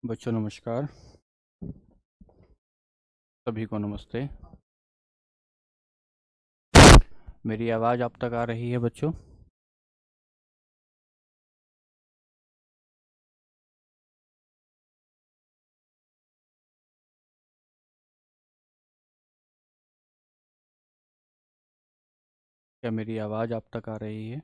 बच्चों नमस्कार। सभी को नमस्ते। मेरी आवाज़ आप तक आ रही है बच्चों? क्या मेरी आवाज़ आप तक आ रही है?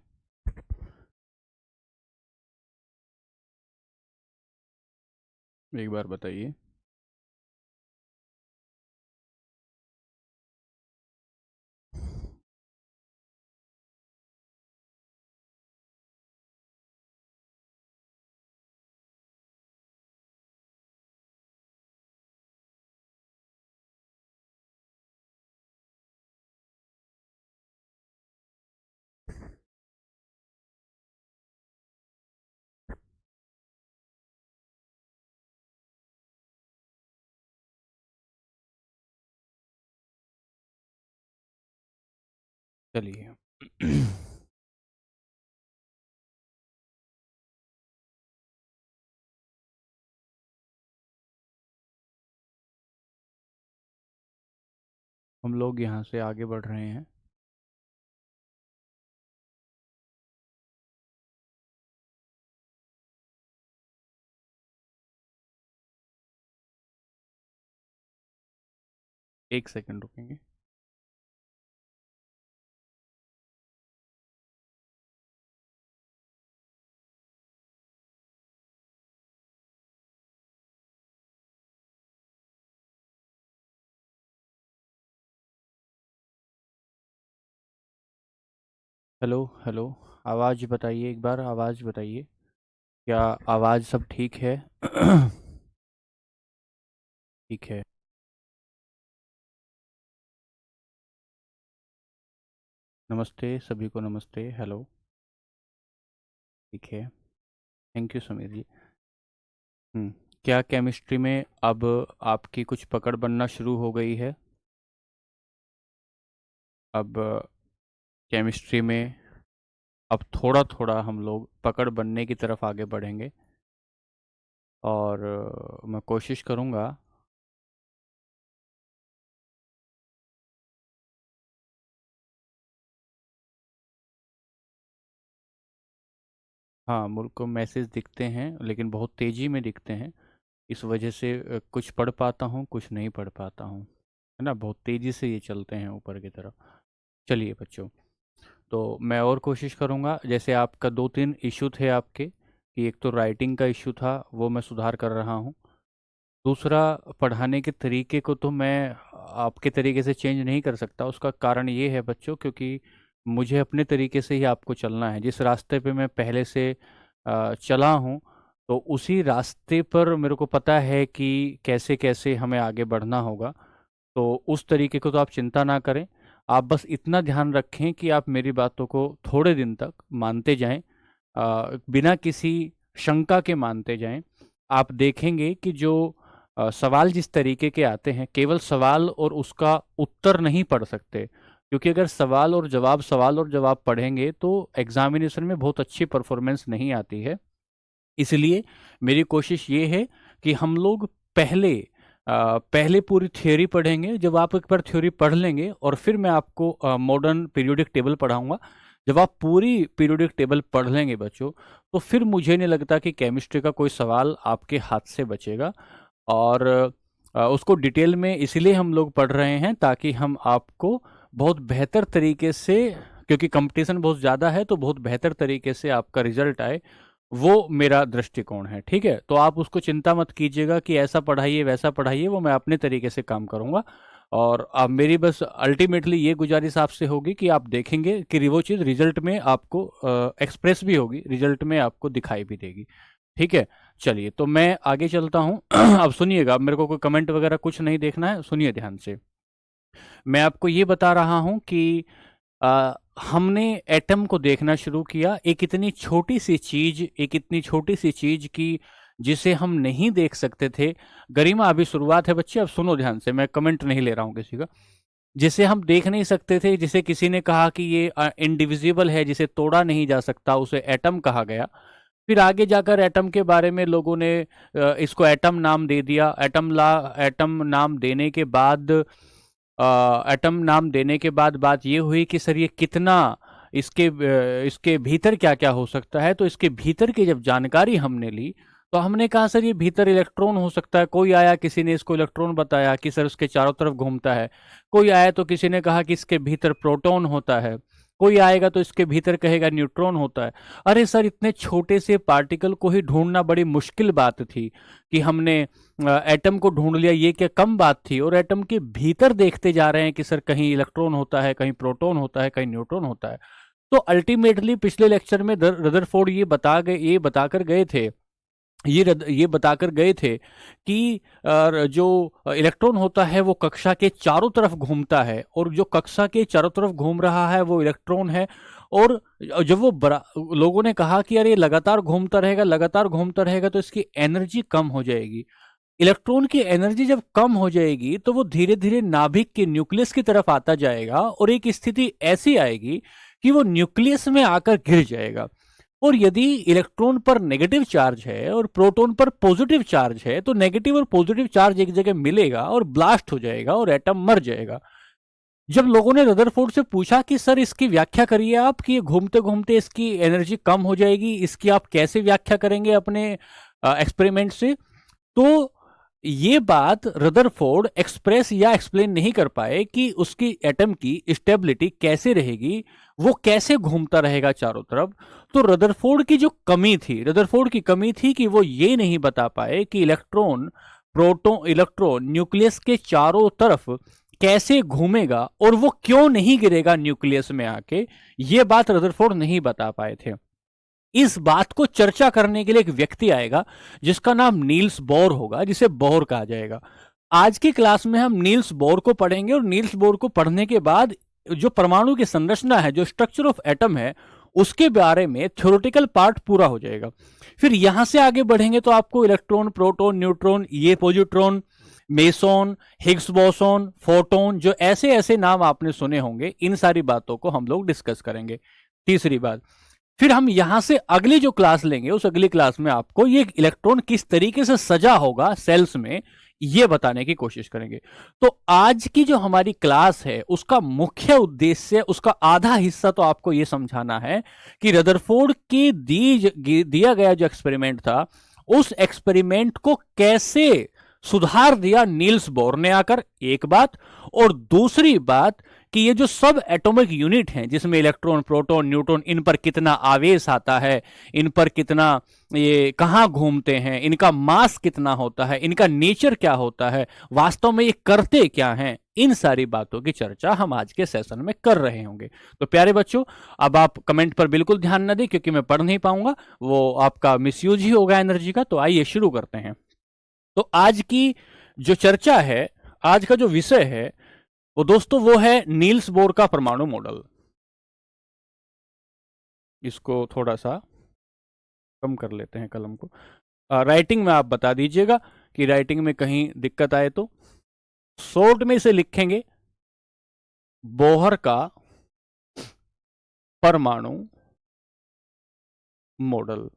एक बार बताइए। चलिए। हम लोग यहाँ से आगे बढ़ रहे हैं। एक सेकंड रुकेंगे। Hello hello. आवाज़ बताइए, एक बार आवाज़ बताइए। क्या आवाज़ सब ठीक है? ठीक है। नमस्ते सभी को, नमस्ते। हेलो। ठीक है। थैंक यू समीर जी। हम्म। क्या केमिस्ट्री में अब आपकी कुछ पकड़ बनना शुरू हो गई है? अब केमिस्ट्री में अब थोड़ा थोड़ा हम लोग पकड़ बनने की तरफ आगे बढ़ेंगे। और मैं कोशिश करूँगा। हाँ, मुल्क को मैसेज दिखते हैं लेकिन बहुत तेज़ी में दिखते हैं। इस वजह से कुछ पढ़ पाता हूँ, कुछ नहीं पढ़ पाता हूँ। है ना, बहुत तेज़ी से ये चलते हैं ऊपर की तरफ। चलिए बच्चों, तो मैं और कोशिश करूँगा। जैसे आपका दो तीन इशू थे आपके, कि एक तो राइटिंग का इशू था, वो मैं सुधार कर रहा हूँ। दूसरा, पढ़ाने के तरीके को तो मैं आपके तरीके से चेंज नहीं कर सकता। उसका कारण ये है बच्चों, क्योंकि मुझे अपने तरीके से ही आपको चलना है। जिस रास्ते पे मैं पहले से चला हूँ, तो उसी रास्ते पर मेरे को पता है कि कैसे कैसे हमें आगे बढ़ना होगा। तो उस तरीके को तो आप चिंता ना करें। आप बस इतना ध्यान रखें कि आप मेरी बातों को थोड़े दिन तक मानते जाएं, बिना किसी शंका के मानते जाएं। आप देखेंगे कि जो सवाल जिस तरीके के आते हैं, केवल सवाल और उसका उत्तर नहीं पढ़ सकते। क्योंकि अगर सवाल और जवाब पढ़ेंगे तो एग्जामिनेशन में बहुत अच्छी परफॉर्मेंस नहीं आती है। इसलिए मेरी कोशिश ये है कि हम लोग पहले पूरी थ्योरी पढ़ेंगे। जब आप एक बार थ्योरी पढ़ लेंगे और फिर मैं आपको मॉडर्न पीरियोडिक टेबल पढ़ाऊंगा। जब आप पूरी पीरियोडिक टेबल पढ़ लेंगे बच्चों, तो फिर मुझे नहीं लगता कि केमिस्ट्री का कोई सवाल आपके हाथ से बचेगा। और उसको डिटेल में इसलिए हम लोग पढ़ रहे हैं ताकि हम आपको बहुत बेहतर तरीके से, क्योंकि कंपटीशन बहुत ज़्यादा है, तो बहुत बेहतर तरीके से आपका रिजल्ट आए। वो मेरा दृष्टिकोण है। ठीक है, तो आप उसको चिंता मत कीजिएगा कि ऐसा पढ़ाइए वैसा पढ़ाइए। वो मैं अपने तरीके से काम करूंगा। और अब मेरी बस अल्टीमेटली ये गुजारिश आपसे होगी कि आप देखेंगे कि वो चीज़ रिजल्ट में आपको एक्सप्रेस भी होगी, रिजल्ट में आपको दिखाई भी देगी। ठीक है। चलिए, तो मैं आगे चलता हूँ। अब सुनिएगा, अब मेरे को कोई कमेंट वगैरह कुछ नहीं देखना है, सुनिए ध्यान से। मैं आपको ये बता रहा हूँ कि हमने एटम को देखना शुरू किया। एक इतनी छोटी सी चीज की जिसे हम नहीं देख सकते थे। गरिमा, अभी शुरुआत है बच्चे, अब सुनो ध्यान से, मैं कमेंट नहीं ले रहा हूँ किसी का। जिसे हम देख नहीं सकते थे, जिसे किसी ने कहा कि ये इनडिविजिबल है, जिसे तोड़ा नहीं जा सकता, उसे एटम कहा गया। फिर आगे जाकर एटम के बारे में लोगों ने इसको एटम नाम दे दिया। एटम नाम देने के बाद एटम नाम देने के बाद बात ये हुई कि सर ये कितना, इसके भीतर क्या क्या हो सकता है। तो इसके भीतर की जब जानकारी हमने ली तो हमने कहा सर ये भीतर इलेक्ट्रॉन हो सकता है। कोई आया, किसी ने इसको इलेक्ट्रॉन बताया कि सर उसके चारों तरफ घूमता है। कोई आया तो किसी ने कहा कि इसके भीतर प्रोटॉन होता है। कोई आएगा तो इसके भीतर कहेगा न्यूट्रॉन होता है। अरे सर इतने छोटे से पार्टिकल को ही ढूंढना बड़ी मुश्किल बात थी कि हमने एटम को ढूंढ लिया, ये क्या कम बात थी। और एटम के भीतर देखते जा रहे हैं कि सर कहीं इलेक्ट्रॉन होता है, कहीं प्रोटॉन होता है, कहीं न्यूट्रॉन होता है। तो अल्टीमेटली पिछले लेक्चर में रदरफोर्ड ये बताकर गए थे, ये बताकर गए थे कि जो इलेक्ट्रॉन होता है वो कक्षा के चारों तरफ घूमता है, और जो कक्षा के चारों तरफ घूम रहा है वो इलेक्ट्रॉन है। और जब वो लोगों ने कहा कि यार ये लगातार घूमता रहेगा तो इसकी एनर्जी कम हो जाएगी। इलेक्ट्रॉन की एनर्जी जब कम हो जाएगी तो वो धीरे धीरे नाभिक के न्यूक्लियस की तरफ आता जाएगा, और एक स्थिति ऐसी आएगी कि वो न्यूक्लियस में आकर गिर जाएगा। और यदि इलेक्ट्रॉन पर नेगेटिव चार्ज है और प्रोटॉन पर पॉजिटिव चार्ज है तो नेगेटिव और पॉजिटिव चार्ज एक जगह मिलेगा और ब्लास्ट हो जाएगा और एटम मर जाएगा। जब लोगों ने रदरफोर्ड से पूछा कि सर इसकी व्याख्या करिए आप, कि घूमते घूमते इसकी एनर्जी कम हो जाएगी, इसकी आप कैसे व्याख्या करेंगे अपने एक्सपेरिमेंट से, तो ये बात रदरफोर्ड एक्सप्रेस या एक्सप्लेन नहीं कर पाए कि उसकी एटम की स्टेबिलिटी कैसे रहेगी, वो कैसे घूमता रहेगा चारों तरफ। तो रदरफोर्ड की कमी थी कि वो ये नहीं बता पाए कि इलेक्ट्रॉन न्यूक्लियस के चारों तरफ कैसे घूमेगा और वो क्यों नहीं गिरेगा न्यूक्लियस में आके। ये बात रदरफोर्ड नहीं बता पाए थे। इस बात को चर्चा करने के लिए एक व्यक्ति आएगा जिसका नाम नील्स बोर होगा, जिसे बोर कहा जाएगा। आज की क्लास में हम नील्स बोर को पढ़ेंगे, और नील्स बोर को पढ़ने के बाद जो परमाणु की संरचना है, जो स्ट्रक्चर ऑफ एटम है, उसके बारे में थ्योरेटिकल पार्ट पूरा हो जाएगा। फिर यहां से आगे बढ़ेंगे तो आपको इलेक्ट्रॉन, प्रोटॉन, न्यूट्रॉन, ये positron, meson, Higgs boson, photon, जो ऐसे ऐसे नाम आपने सुने होंगे, इन सारी बातों को हम लोग डिस्कस करेंगे। तीसरी बात, फिर हम यहां से अगली जो क्लास लेंगे, उस अगली क्लास में आपको ये इलेक्ट्रॉन किस तरीके से सजा होगा सेल्स में, ये बताने की कोशिश करेंगे। तो आज की जो हमारी क्लास है उसका मुख्य उद्देश्य, उसका आधा हिस्सा तो आपको यह समझाना है कि रदरफोर्ड के दिया गया जो एक्सपेरिमेंट था, उस एक्सपेरिमेंट को कैसे सुधार दिया नील्स बोर ने आकर, एक बात। और दूसरी बात कि ये जो सब एटॉमिक यूनिट हैं, जिसमें इलेक्ट्रॉन, प्रोटॉन, न्यूट्रॉन, इन पर कितना आवेश आता है, इन पर कितना, ये कहां घूमते हैं, इनका मास कितना होता है, इनका नेचर क्या होता है, वास्तव में ये करते क्या हैं, इन सारी बातों की चर्चा हम आज के सेशन में कर रहे होंगे। तो प्यारे बच्चों, अब आप कमेंट पर बिल्कुल ध्यान न दें, क्योंकि मैं पढ़ नहीं पाऊंगा, वो आपका मिसयूज ही होगा एनर्जी का। तो आइए शुरू करते हैं। तो आज की जो चर्चा है, आज का जो विषय है वो दोस्तों वो है नील्स बोर का परमाणु मॉडल। इसको थोड़ा सा कम कर लेते हैं कलम को। राइटिंग में आप बता दीजिएगा कि राइटिंग में कहीं दिक्कत आए तो। शॉर्ट में इसे लिखेंगे बोहर का परमाणु मॉडल।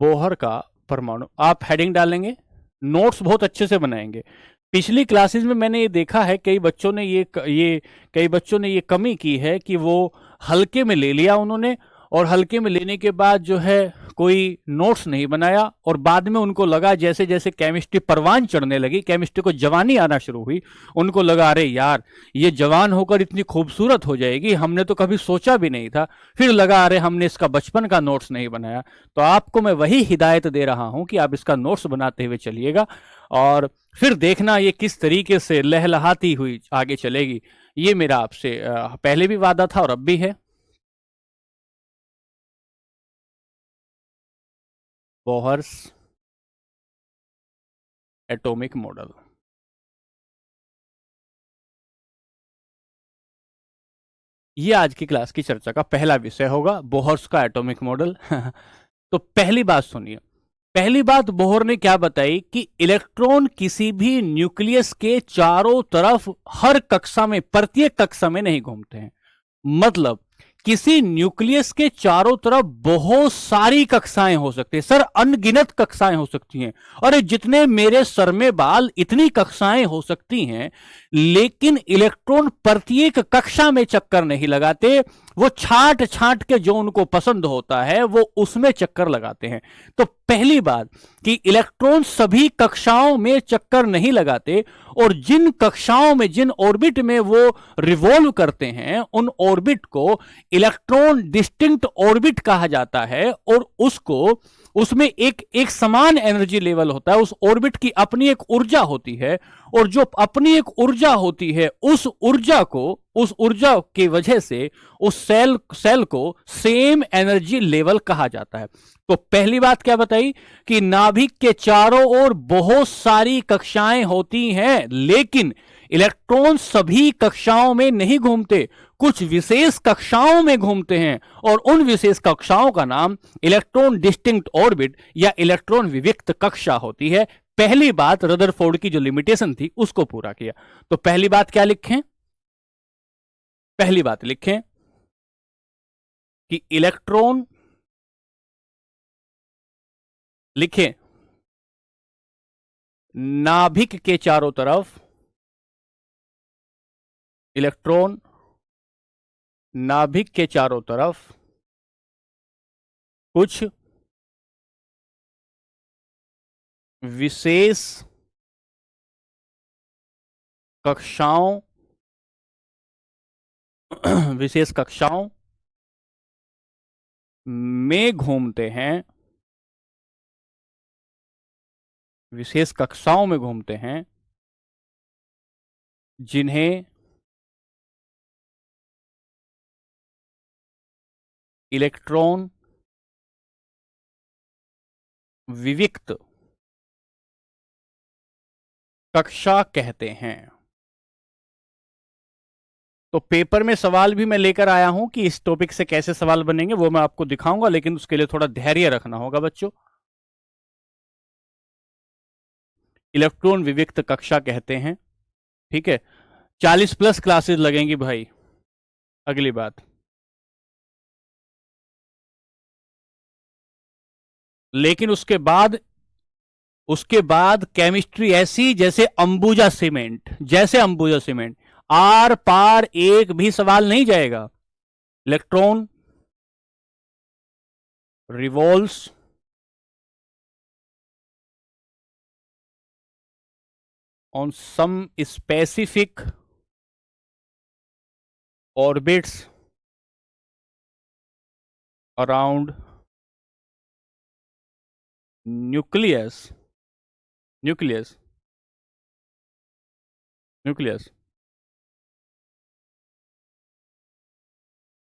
बोहर का परमाणु, आप हेडिंग डालेंगे, नोट्स बहुत अच्छे से बनाएंगे। पिछली क्लासेस में मैंने ये देखा है, कई बच्चों ने ये कमी की है कि वो हल्के में ले लिया उन्होंने, और हल्के में लेने के बाद जो है कोई नोट्स नहीं बनाया, और बाद में उनको लगा, जैसे जैसे केमिस्ट्री परवान चढ़ने लगी, केमिस्ट्री को जवानी आना शुरू हुई, उनको लगा अरे यार ये जवान होकर इतनी खूबसूरत हो जाएगी, हमने तो कभी सोचा भी नहीं था। फिर लगा अरे हमने इसका बचपन का नोट्स नहीं बनाया। तो आपको मैं वही हिदायत दे रहा हूं कि आप इसका नोट्स बनाते हुए चलिएगा, और फिर देखना ये किस तरीके से लहलहाती हुई आगे चलेगी। ये मेरा आपसे पहले भी वादा था और अब भी है। Bohr's atomic model. ये आज की क्लास की चर्चा का पहला विषय होगा, बोहर्स का एटॉमिक मॉडल। तो पहली बात सुनिए। पहली बात बोहर ने क्या बताई कि इलेक्ट्रॉन किसी भी न्यूक्लियस के चारों तरफ हर कक्षा में, प्रत्येक कक्षा में नहीं घूमते हैं। मतलब किसी न्यूक्लियस के चारों तरफ बहुत सारी कक्षाएं हो सकती है सर, अनगिनत कक्षाएं हो सकती हैं। और जितने मेरे सर में बाल, इतनी कक्षाएं हो सकती हैं, लेकिन इलेक्ट्रॉन प्रत्येक कक्षा में चक्कर नहीं लगाते। वो छांट छांट के जो उनको पसंद होता है वो उसमें चक्कर लगाते हैं। तो पहली बात कि इलेक्ट्रॉन सभी कक्षाओं में चक्कर नहीं लगाते, और जिन कक्षाओं में, जिन ऑर्बिट में वो रिवॉल्व करते हैं, उन ऑर्बिट को इलेक्ट्रॉन डिस्टिंक्ट ऑर्बिट कहा जाता है। और उसको, उसमें एक एक समान एनर्जी लेवल होता है। उस ऑर्बिट की अपनी एक ऊर्जा होती है, और जो अपनी एक ऊर्जा होती है, उस ऊर्जा को, उस ऊर्जा की वजह से उस सेल को सेम एनर्जी लेवल कहा जाता है। तो पहली बात क्या बताई कि नाभिक के चारों ओर बहुत सारी कक्षाएं होती हैं, लेकिन इलेक्ट्रॉन सभी कक्षाओं में नहीं घूमते, कुछ विशेष कक्षाओं में घूमते हैं। और उन विशेष कक्षाओं का नाम इलेक्ट्रॉन डिस्टिंक्ट ऑर्बिट या इलेक्ट्रॉन विविक्त कक्षा होती है। पहली बात, रदरफोर्ड की जो लिमिटेशन थी उसको पूरा किया। तो पहली बात क्या लिखें? पहली बात लिखें कि इलेक्ट्रॉन, लिखें, नाभिक के चारों तरफ इलेक्ट्रॉन, नाभिक के चारों तरफ कुछ विशेष कक्षाओं विशेष कक्षाओं में घूमते हैं, विशेष कक्षाओं में घूमते हैं, जिन्हें इलेक्ट्रॉन विविक्त कक्षा कहते हैं। तो पेपर में सवाल भी मैं लेकर आया हूं कि इस टॉपिक से कैसे सवाल बनेंगे वो मैं आपको दिखाऊंगा, लेकिन उसके लिए थोड़ा धैर्य रखना होगा बच्चों। इलेक्ट्रॉन विविक्त कक्षा कहते हैं, ठीक है। 40+ क्लासेस लगेंगी भाई। अगली बात, लेकिन उसके बाद केमिस्ट्री ऐसी जैसे अंबुजा सीमेंट, जैसे अंबुजा सीमेंट, आर पार एक भी सवाल नहीं जाएगा। Electron revolves on some specific orbits around nucleus nucleus nucleus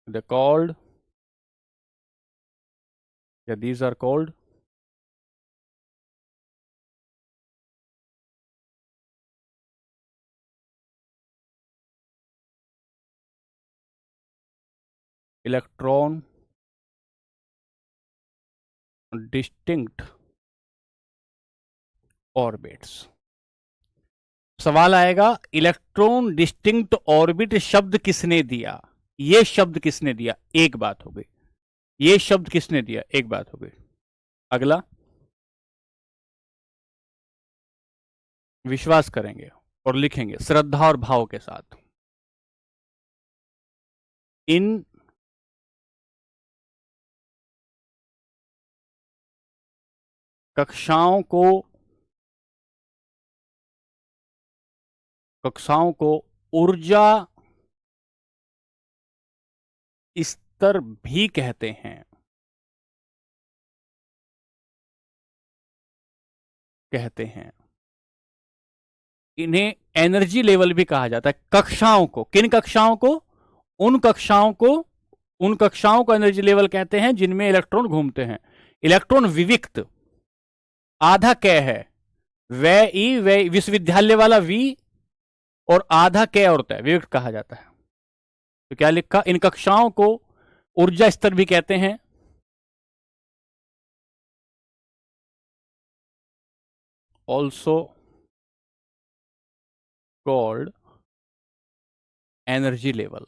they called, yeah, these are called electron distinct orbits। सवाल आएगा, इलेक्ट्रॉन डिस्टिंक्ट ऑर्बिट शब्द किसने दिया? ये शब्द किसने दिया? एक बात हो गई। ये शब्द किसने दिया? एक बात हो गई। अगला, विश्वास करेंगे और लिखेंगे श्रद्धा और भाव के साथ, इन कक्षाओं को ऊर्जा स्तर भी कहते हैं, इन्हें एनर्जी लेवल भी कहा जाता है। कक्षाओं को, किन कक्षाओं को? उन कक्षाओं को एनर्जी लेवल कहते हैं जिनमें इलेक्ट्रॉन घूमते हैं। इलेक्ट्रॉन विविक्त, आधा कै है, वै ई, वै विश्वविद्यालय वाला वी, और आधा कै होता है, विविक्त कहा जाता है। तो क्या लिखा? इन कक्षाओं को ऊर्जा स्तर भी कहते हैं, also called energy level.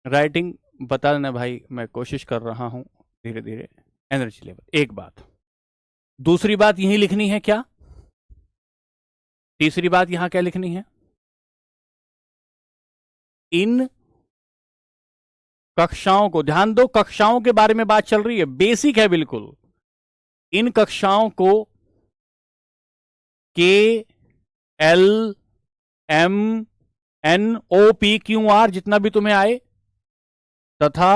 Writing बता देना भाई, मैं कोशिश कर रहा हूं धीरे धीरे। एनर्जी लेवल एक बात, दूसरी बात यही लिखनी है क्या? तीसरी बात यहां क्या लिखनी है? इन कक्षाओं को, ध्यान दो, कक्षाओं के बारे में बात चल रही है, बेसिक है बिल्कुल। इन कक्षाओं को K L M N O P Q or जितना भी तुम्हें आए, तथा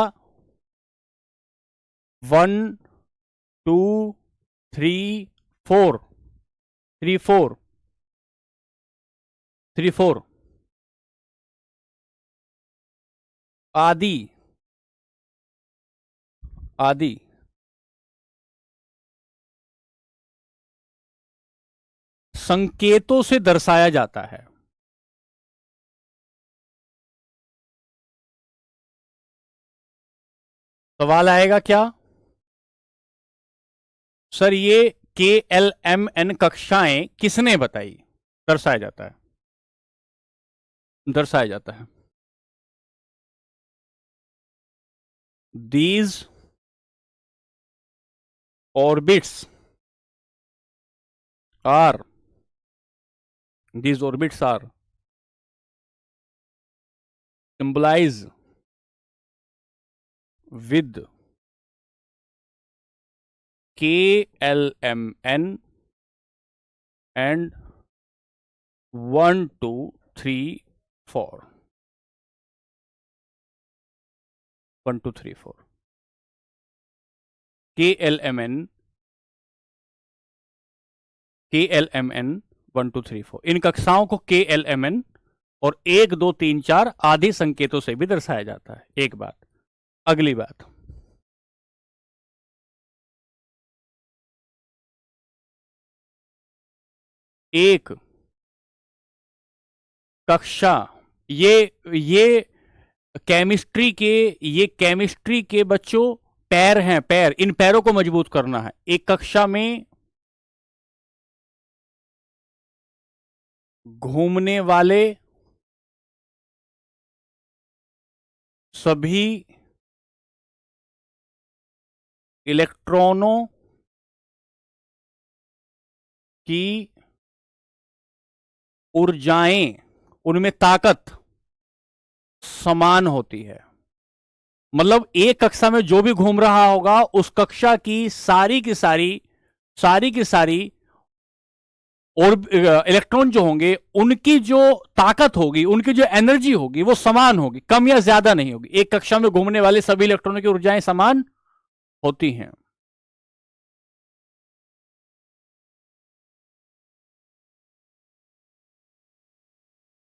1 2 3 4 3 4 3 4 आदि आदि संकेतों से दर्शाया जाता है। सवाल आएगा क्या? सर ये के एल एम एन कक्षाएं किसने बताई? दर्शाया जाता है, दर्शाया जाता है। These orbits are these orbits are symbolize with KLMN and 1 2 3 4 1 2 3 4 KLMN 1 2 3 4 इन कक्षाओं को KLMN और 1 2 3 4 आदि संकेतों से भी दर्शाया जाता है। एक बात। अगली बात, एक कक्षा, ये केमिस्ट्री के बच्चों पैर हैं, पैर, इन पैरों को मजबूत करना है। एक कक्षा में घूमने वाले सभी इलेक्ट्रॉनों की ऊर्जाएं, उनमें ताकत समान होती है। मतलब एक कक्षा में जो भी घूम रहा होगा उस कक्षा की सारी की सारी और इलेक्ट्रॉन जो होंगे उनकी जो ताकत होगी, उनकी जो एनर्जी होगी वो समान होगी, कम या ज्यादा नहीं होगी। एक कक्षा में घूमने वाले सभी इलेक्ट्रॉनों की ऊर्जाएं समान होती हैं।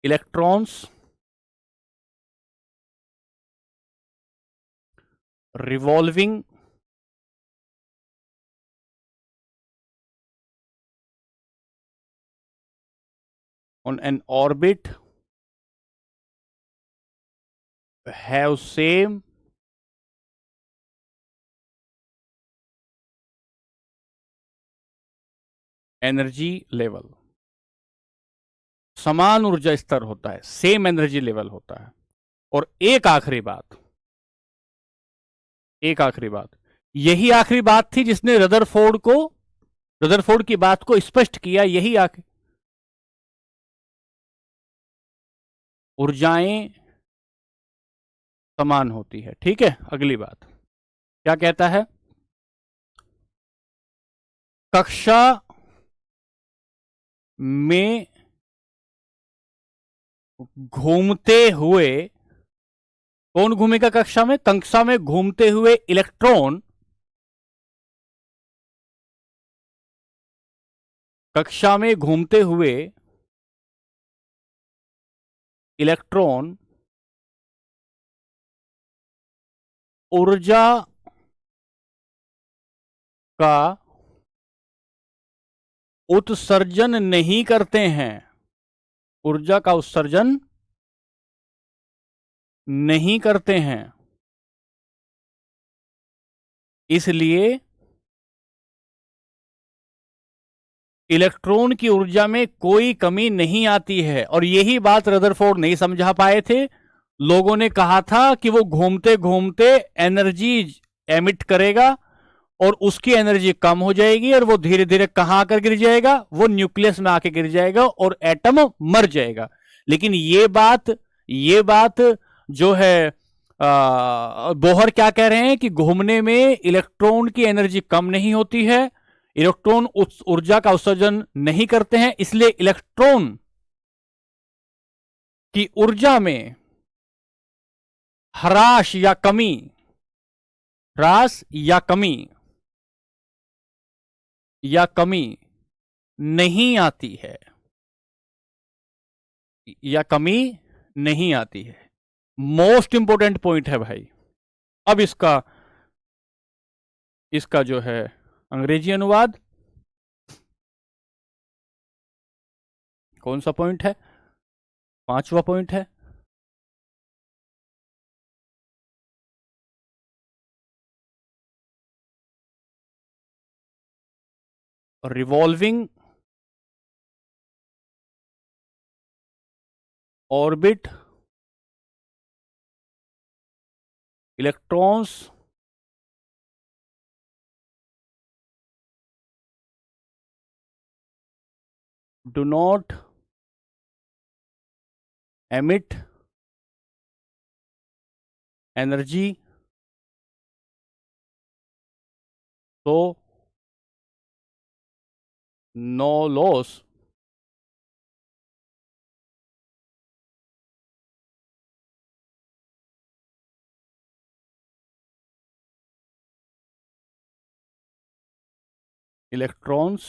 Electrons revolving on an orbit have same energy level, समान ऊर्जा स्तर होता है, सेम एनर्जी लेवल होता है। और एक आखिरी बात, यही आखिरी बात थी जिसने रदरफोर्ड की बात को स्पष्ट किया। यही आखिरी, ऊर्जाएं समान होती है। ठीक है, अगली बात क्या कहता है? कक्षा में घूमते हुए, कौन घूमेगा कक्षा में? कक्षा में घूमते हुए इलेक्ट्रॉन, कक्षा में घूमते हुए इलेक्ट्रॉन ऊर्जा का उत्सर्जन नहीं करते हैं, ऊर्जा का उत्सर्जन नहीं करते हैं। इसलिए इलेक्ट्रॉन की ऊर्जा में कोई कमी नहीं आती है। और यही बात रदरफोर्ड नहीं समझा पाए थे, लोगों ने कहा था कि वो घूमते घूमते एनर्जी एमिट करेगा और उसकी एनर्जी कम हो जाएगी और वो धीरे धीरे कहां आकर गिर जाएगा, वो न्यूक्लियस में आके गिर जाएगा और एटम मर जाएगा। लेकिन ये बात जो है बोहर क्या कह रहे हैं कि घूमने में इलेक्ट्रॉन की एनर्जी कम नहीं होती है, इलेक्ट्रॉन उस ऊर्जा का उत्सर्जन नहीं करते हैं, इसलिए इलेक्ट्रॉन की ऊर्जा में ह्रास या कमी नहीं आती है, या कमी नहीं आती है। मोस्ट इंपोर्टेंट पॉइंट है भाई। अब इसका जो है अंग्रेजी अनुवाद, कौन सा पॉइंट है? 5वां पॉइंट है। Revolving orbit electrons do not emit energy, so no loss electrons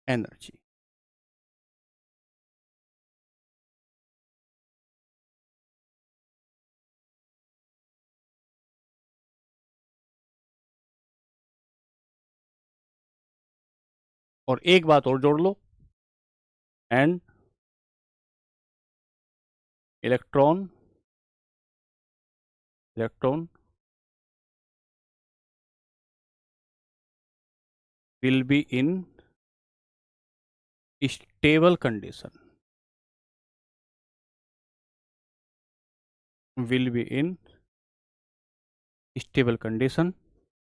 energy। और एक बात और जोड़ लो, and electron will be in stable condition,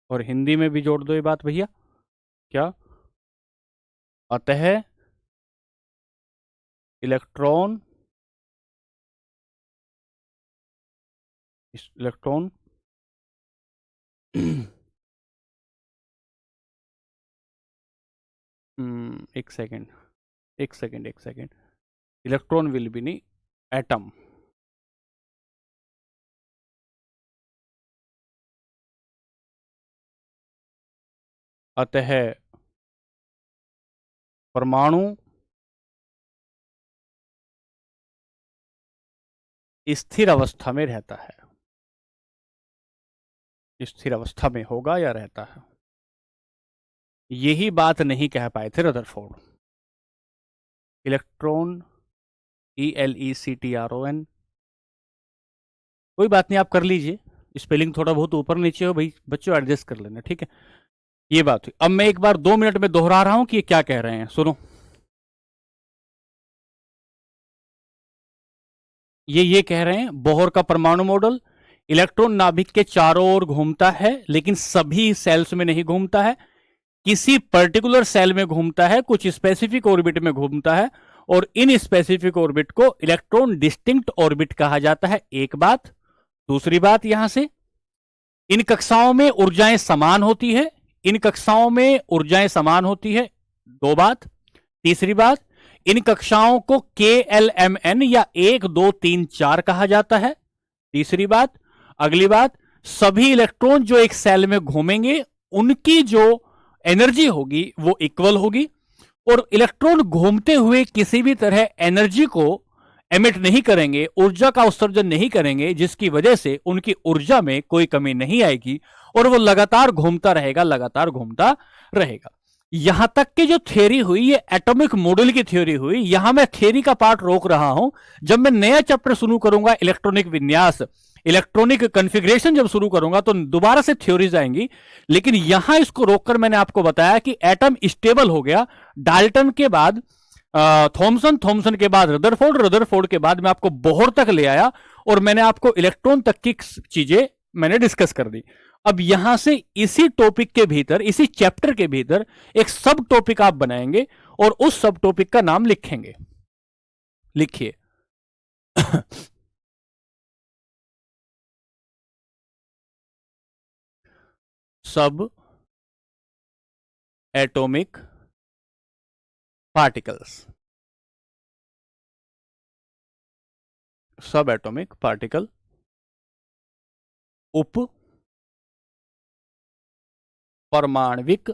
और हिंदी में भी जोड़ दो ये बात भैया, क्या? अतः इलेक्ट्रॉन एक सेकेंड, इलेक्ट्रॉन विल बी नहीं, एटम। अतः परमाणु स्थिर अवस्था में रहता है, स्थिर अवस्था में होगा या रहता है। यही बात नहीं कह पाए थे रदरफोर्ड। इलेक्ट्रॉन ELECTRON, कोई बात नहीं, आप कर लीजिए, स्पेलिंग थोड़ा बहुत ऊपर नीचे हो भाई बच्चों, एडजस्ट कर लेना, ठीक है। ये बात हुई। अब मैं एक बार 2 मिनट में दोहरा रहा हूं कि ये क्या कह रहे हैं, सुनो। ये कह रहे हैं बोहर का परमाणु मॉडल, इलेक्ट्रॉन नाभिक के चारों ओर घूमता है लेकिन सभी सेल्स में नहीं घूमता है, किसी पर्टिकुलर सेल में घूमता है, कुछ स्पेसिफिक ऑर्बिट में घूमता है, और इन स्पेसिफिक ऑर्बिट को इलेक्ट्रॉन डिस्टिंक्ट ऑर्बिट कहा जाता है। एक बात। दूसरी बात, यहां से इन कक्षाओं में ऊर्जाएं समान होती है, दो बात। तीसरी बात, इन कक्षाओं को KLMN या 1 2 3 4 कहा जाता है। तीसरी बात। अगली बात, सभी इलेक्ट्रॉन जो एक सेल में घूमेंगे उनकी जो एनर्जी होगी वो इक्वल होगी, और इलेक्ट्रॉन घूमते हुए किसी भी तरह एनर्जी को एमिट नहीं करेंगे, ऊर्जा का उत्सर्जन नहीं करेंगे, जिसकी वजह से उनकी ऊर्जा में कोई कमी नहीं आएगी और वो लगातार घूमता रहेगा। यहां तक की जो थ्योरी हुई ये एटॉमिक मॉडल की थ्योरी हुई। यहां मैं थ्योरी का पार्ट रोक रहा हूं, जब मैं नया चैप्टर शुरू करूंगा इलेक्ट्रॉनिक विन्यास, इलेक्ट्रॉनिक कॉन्फ़िगरेशन जब शुरू करूंगा तो दोबारा से थ्योरीज आएंगी। लेकिन यहां इसको रोककर मैंने आपको बताया कि एटम स्टेबल हो गया। डाल्टन के बाद थॉमसन के बाद रदरफोर्ड के बाद मैं आपको बोहर तक ले आया और मैंने आपको इलेक्ट्रॉन तक की चीजें मैंने डिस्कस कर दी। अब यहां से इसी टॉपिक के भीतर, इसी चैप्टर के भीतर एक सब टॉपिक आप बनाएंगे और उस सब टॉपिक का नाम लिखेंगे। लिखिए सब एटॉमिक पार्टिकल्स। सब एटॉमिक पार्टिकल, उप परमाणविक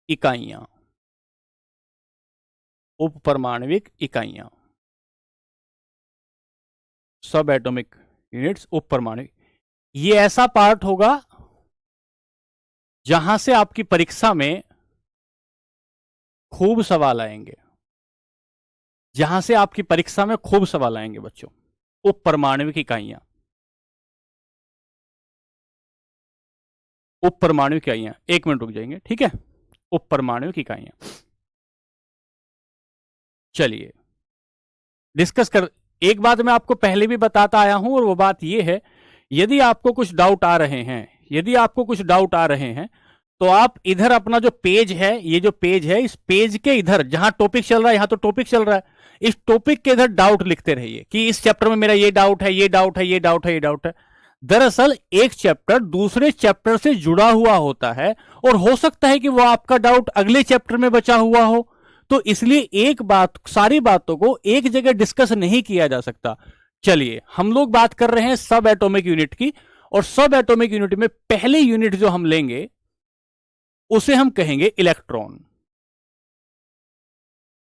इकाइयां, उप परमाणविक इकाइयां, सब एटॉमिक यूनिट्स, उप परमाणविक। ये ऐसा पार्ट होगा जहां से आपकी परीक्षा में खूब सवाल आएंगे, जहां से आपकी परीक्षा में खूब सवाल आएंगे बच्चों। उप परमाणविक इकाइयां, उप परमाणविक इकाइयां, 1 मिनट रुक जाएंगे, ठीक है। उप परमाणविक इकाइयां, चलिए डिस्कस कर। एक बात मैं आपको पहले भी बताता आया हूं और वो बात ये है, यदि आपको कुछ डाउट आ रहे हैं, यदि आपको कुछ डाउट आ रहे हैं तो आप इधर अपना जो पेज है, ये जो पेज है, इस पेज के इधर जहां टॉपिक चल रहा है, यहां तो टॉपिक चल रहा है, इस टॉपिक के इधर डाउट लिखते रहिए कि इस चैप्टर में मेरा ये डाउट है, ये डाउट है, ये डाउट है, ये डाउट है। दरअसल एक चैप्टर दूसरे चैप्टर से जुड़ा हुआ होता है और हो सकता है कि वो आपका डाउट अगले चैप्टर में बचा हुआ हो, तो इसलिए एक बात, सारी बातों को एक जगह डिस्कस नहीं किया जा सकता। चलिए हम लोग बात कर रहे हैं सब एटॉमिक यूनिट की, और सब एटॉमिक यूनिट में पहले यूनिट जो हम लेंगे उसे हम कहेंगे इलेक्ट्रॉन,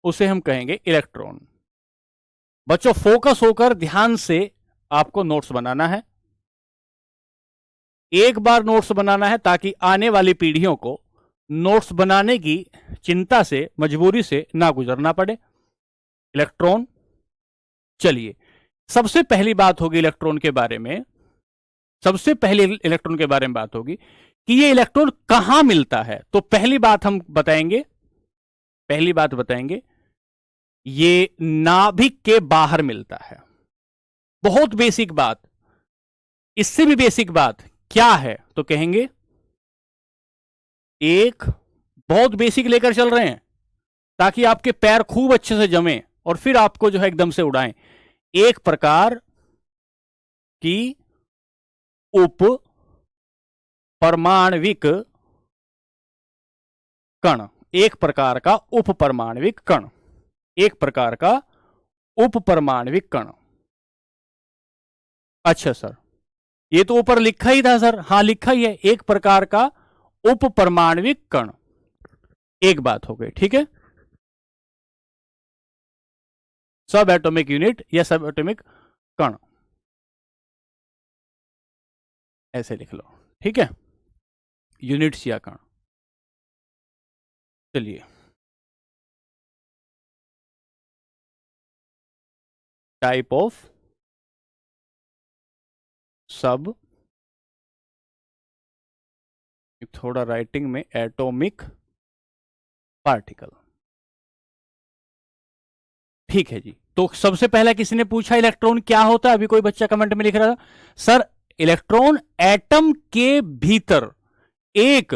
उसे हम कहेंगे इलेक्ट्रॉन। बच्चों फोकस होकर ध्यान से आपको नोट्स बनाना है, एक बार नोट्स बनाना है ताकि आने वाली पीढ़ियों को नोट्स बनाने की चिंता से, मजबूरी से ना गुजरना पड़े। इलेक्ट्रॉन, चलिए सबसे पहली बात होगी इलेक्ट्रॉन के बारे में, सबसे पहले इलेक्ट्रॉन के बारे में बात होगी कि ये इलेक्ट्रॉन कहां मिलता है। तो पहली बात हम बताएंगे, पहली बात बताएंगे, ये नाभिक के बाहर मिलता है। बहुत बेसिक बात, इससे भी बेसिक बात क्या है तो कहेंगे, एक बहुत बेसिक लेकर चल रहे हैं ताकि आपके पैर खूब अच्छे से जमे और फिर आपको जो है एकदम से उड़ाएं। एक प्रकार की उप परमाणविक कण, एक प्रकार का उप परमाणविक कण, एक प्रकार का उप परमाणविक कण। अच्छा सर, ये तो ऊपर लिखा ही था सर। हां लिखा ही है, एक प्रकार का उप परमाणविक कण। एक बात हो गई, ठीक है। सब एटॉमिक यूनिट या सब एटॉमिक कण ऐसे लिख लो, ठीक है, यूनिट्स या कण। चलिए टाइप ऑफ सब, थोड़ा राइटिंग में, एटॉमिक पार्टिकल, ठीक है जी। तो सबसे पहला किसी ने पूछा इलेक्ट्रॉन क्या होता है, अभी कोई बच्चा कमेंट में लिख रहा था सर इलेक्ट्रॉन एटम के भीतर एक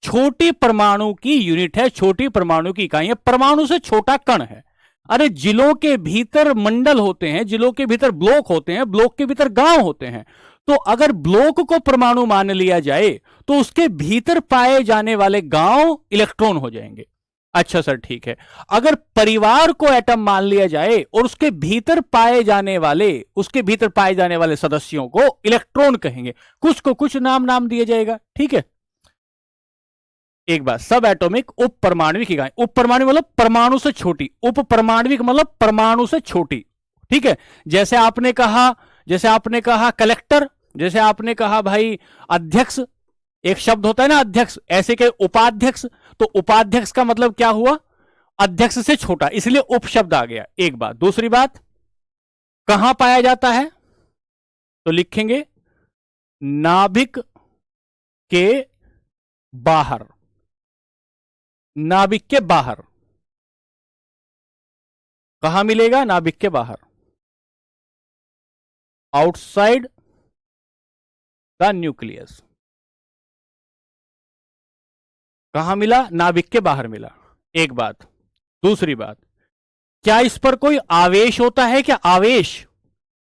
छोटी परमाणु की यूनिट है, छोटी परमाणु की इकाई है, परमाणु से छोटा कण है। अरे जिलों के भीतर मंडल होते हैं, जिलों के भीतर ब्लॉक होते हैं, ब्लॉक के भीतर गांव होते हैं। तो अगर ब्लॉक को परमाणु मान लिया जाए तो उसके भीतर पाए जाने वाले गांव इलेक्ट्रॉन हो जाएंगे। अच्छा सर ठीक है, अगर परिवार को एटम मान लिया जाए और उसके भीतर पाए जाने वाले, उसके भीतर पाए जाने वाले सदस्यों को इलेक्ट्रॉन कहेंगे, कुछ को कुछ नाम दिया जाएगा, ठीक है। एक बात, सब एटॉमिक उप परमाणविक इकाई, उप परमाणु मतलब परमाणु से छोटी, उप परमाणविक मतलब परमाणु से छोटी, ठीक है। जैसे आपने कहा कलेक्टर, जैसे आपने कहा भाई अध्यक्ष, एक शब्द होता है ना अध्यक्ष, ऐसे के उपाध्यक्ष, तो उपाध्यक्ष का मतलब क्या हुआ, अध्यक्ष से छोटा, इसलिए उप शब्द आ गया। एक बात, दूसरी बात, कहां पाया जाता है तो लिखेंगे नाभिक के बाहर, नाभिक के बाहर, कहां मिलेगा? नाभिक के बाहर, आउटसाइड द न्यूक्लियस। कहां मिला? नाभिक के बाहर मिला। एक बात। दूसरी बात, क्या इस पर कोई आवेश होता है? क्या आवेश?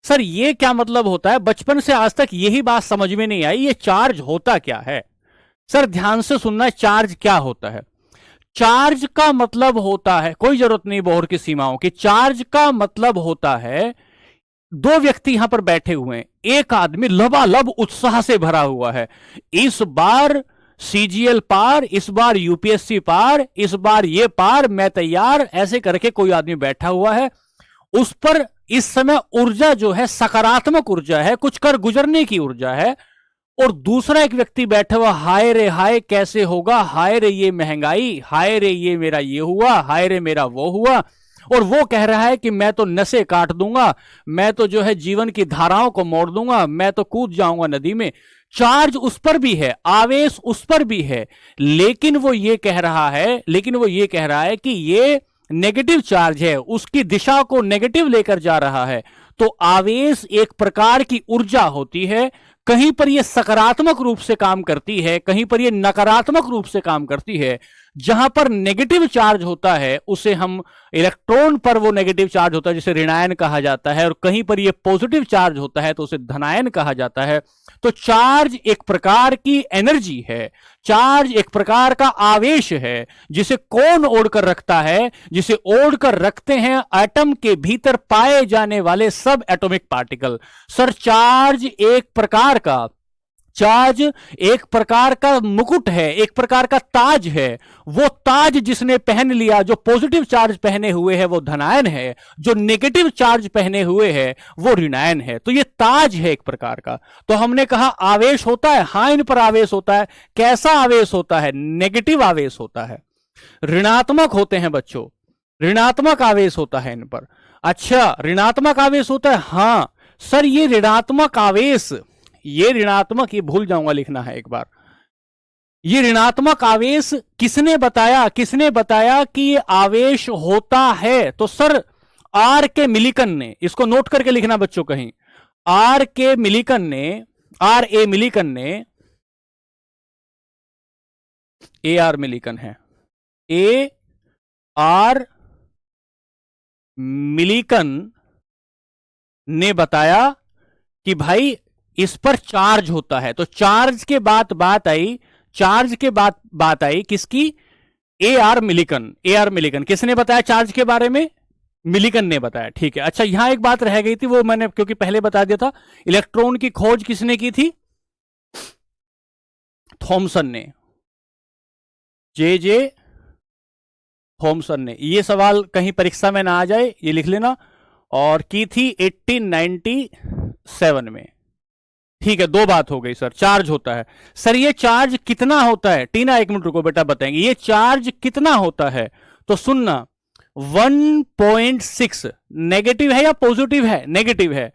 सर ये क्या मतलब होता है? बचपन से आज तक यही बात समझ में नहीं आई, ये चार्ज होता क्या है? सर ध्यान से सुनना, चार्ज क्या होता है? चार्ज का मतलब होता है, कोई जरूरत नहीं बोहर की सीमाओं की, चार्ज का मतलब होता है दो व्यक्ति यहां पर बैठे हुए हैं, एक आदमी लबालब उत्साह से भरा हुआ है, इस बार सीजीएल पार, इस बार यूपीएससी पार, इस बार ये पार, मैं तैयार, ऐसे करके कोई आदमी बैठा हुआ है, उस पर इस समय ऊर्जा जो है सकारात्मक ऊर्जा है, कुछ कर गुजरने की ऊर्जा है। और दूसरा एक व्यक्ति बैठा हुआ, हाय रे हाय कैसे होगा, हाय रे ये महंगाई, हाय रे ये मेरा ये हुआ, हाय रे मेरा वो हुआ, और वो कह रहा है कि मैं तो नसें काट दूंगा, मैं तो जो है जीवन की धाराओं को मोड़ दूंगा, मैं तो कूद जाऊंगा नदी में। चार्ज उस पर भी है, आवेश उस पर भी है, लेकिन वो ये कह रहा है कि ये नेगेटिव चार्ज है, उसकी दिशा को नेगेटिव लेकर जा रहा है। तो आवेश एक प्रकार की ऊर्जा होती है, कहीं पर यह सकारात्मक रूप से काम करती है, कहीं पर यह नकारात्मक रूप से काम करती है। जहां पर नेगेटिव चार्ज होता है उसे हम, इलेक्ट्रॉन पर वो नेगेटिव चार्ज होता है जिसे ऋणायन कहा जाता है, और कहीं पर यह पॉजिटिव चार्ज होता है तो उसे धनायन कहा जाता है। तो चार्ज एक प्रकार की एनर्जी है, चार्ज एक प्रकार का आवेश है, जिसे कौन ओढ़कर रखता है? जिसे ओढ़कर रखते हैं एटम के भीतर पाए जाने वाले सब एटॉमिक पार्टिकल। सर चार्ज एक प्रकार का मुकुट है, एक प्रकार का ताज है। वो ताज जिसने पहन लिया, जो पॉजिटिव चार्ज पहने हुए है वो धनायन है, जो नेगेटिव चार्ज पहने हुए है वो ऋणायन है। तो ये ताज है एक प्रकार का। तो हमने कहा आवेश होता है, हां इन पर आवेश होता है। कैसा आवेश होता है? नेगेटिव आवेश होता है, ऋणात्मक होते हैं बच्चों, ऋणात्मक आवेश होता है इन पर। अच्छा ऋणात्मक आवेश होता है, हां सर ये ऋणात्मक आवेश, ये ऋणात्मक, ये भूल जाऊंगा लिखना है एक बार, ये ऋणात्मक आवेश किसने बताया कि ये आवेश होता है? तो सर आर के मिलिकन ने, इसको नोट करके लिखना बच्चों कहीं, आर ए मिलिकन ने, ए आर मिलिकन है, ए आर मिलिकन ने बताया कि भाई इस पर चार्ज होता है। तो चार्ज के बात आई किसकी? ए आर मिलिकन किसने बताया चार्ज के बारे में? मिलिकन ने बताया। ठीक है, अच्छा यहां एक बात रह गई थी, वो मैंने क्योंकि पहले बता दिया था, इलेक्ट्रॉन की खोज किसने की थी? थॉमसन ने, जे थॉमसन ने। ये सवाल कहीं परीक्षा में ना आ जाए ये लिख लेना, और की थी 1897 में। ठीक है, दो बात हो गई सर, चार्ज होता है। सर ये चार्ज कितना होता है? टीना एक मिनट रुको बेटा, बताएंगे ये चार्ज कितना होता है। तो सुनना, 1.6 नेगेटिव है या पॉजिटिव है? नेगेटिव है।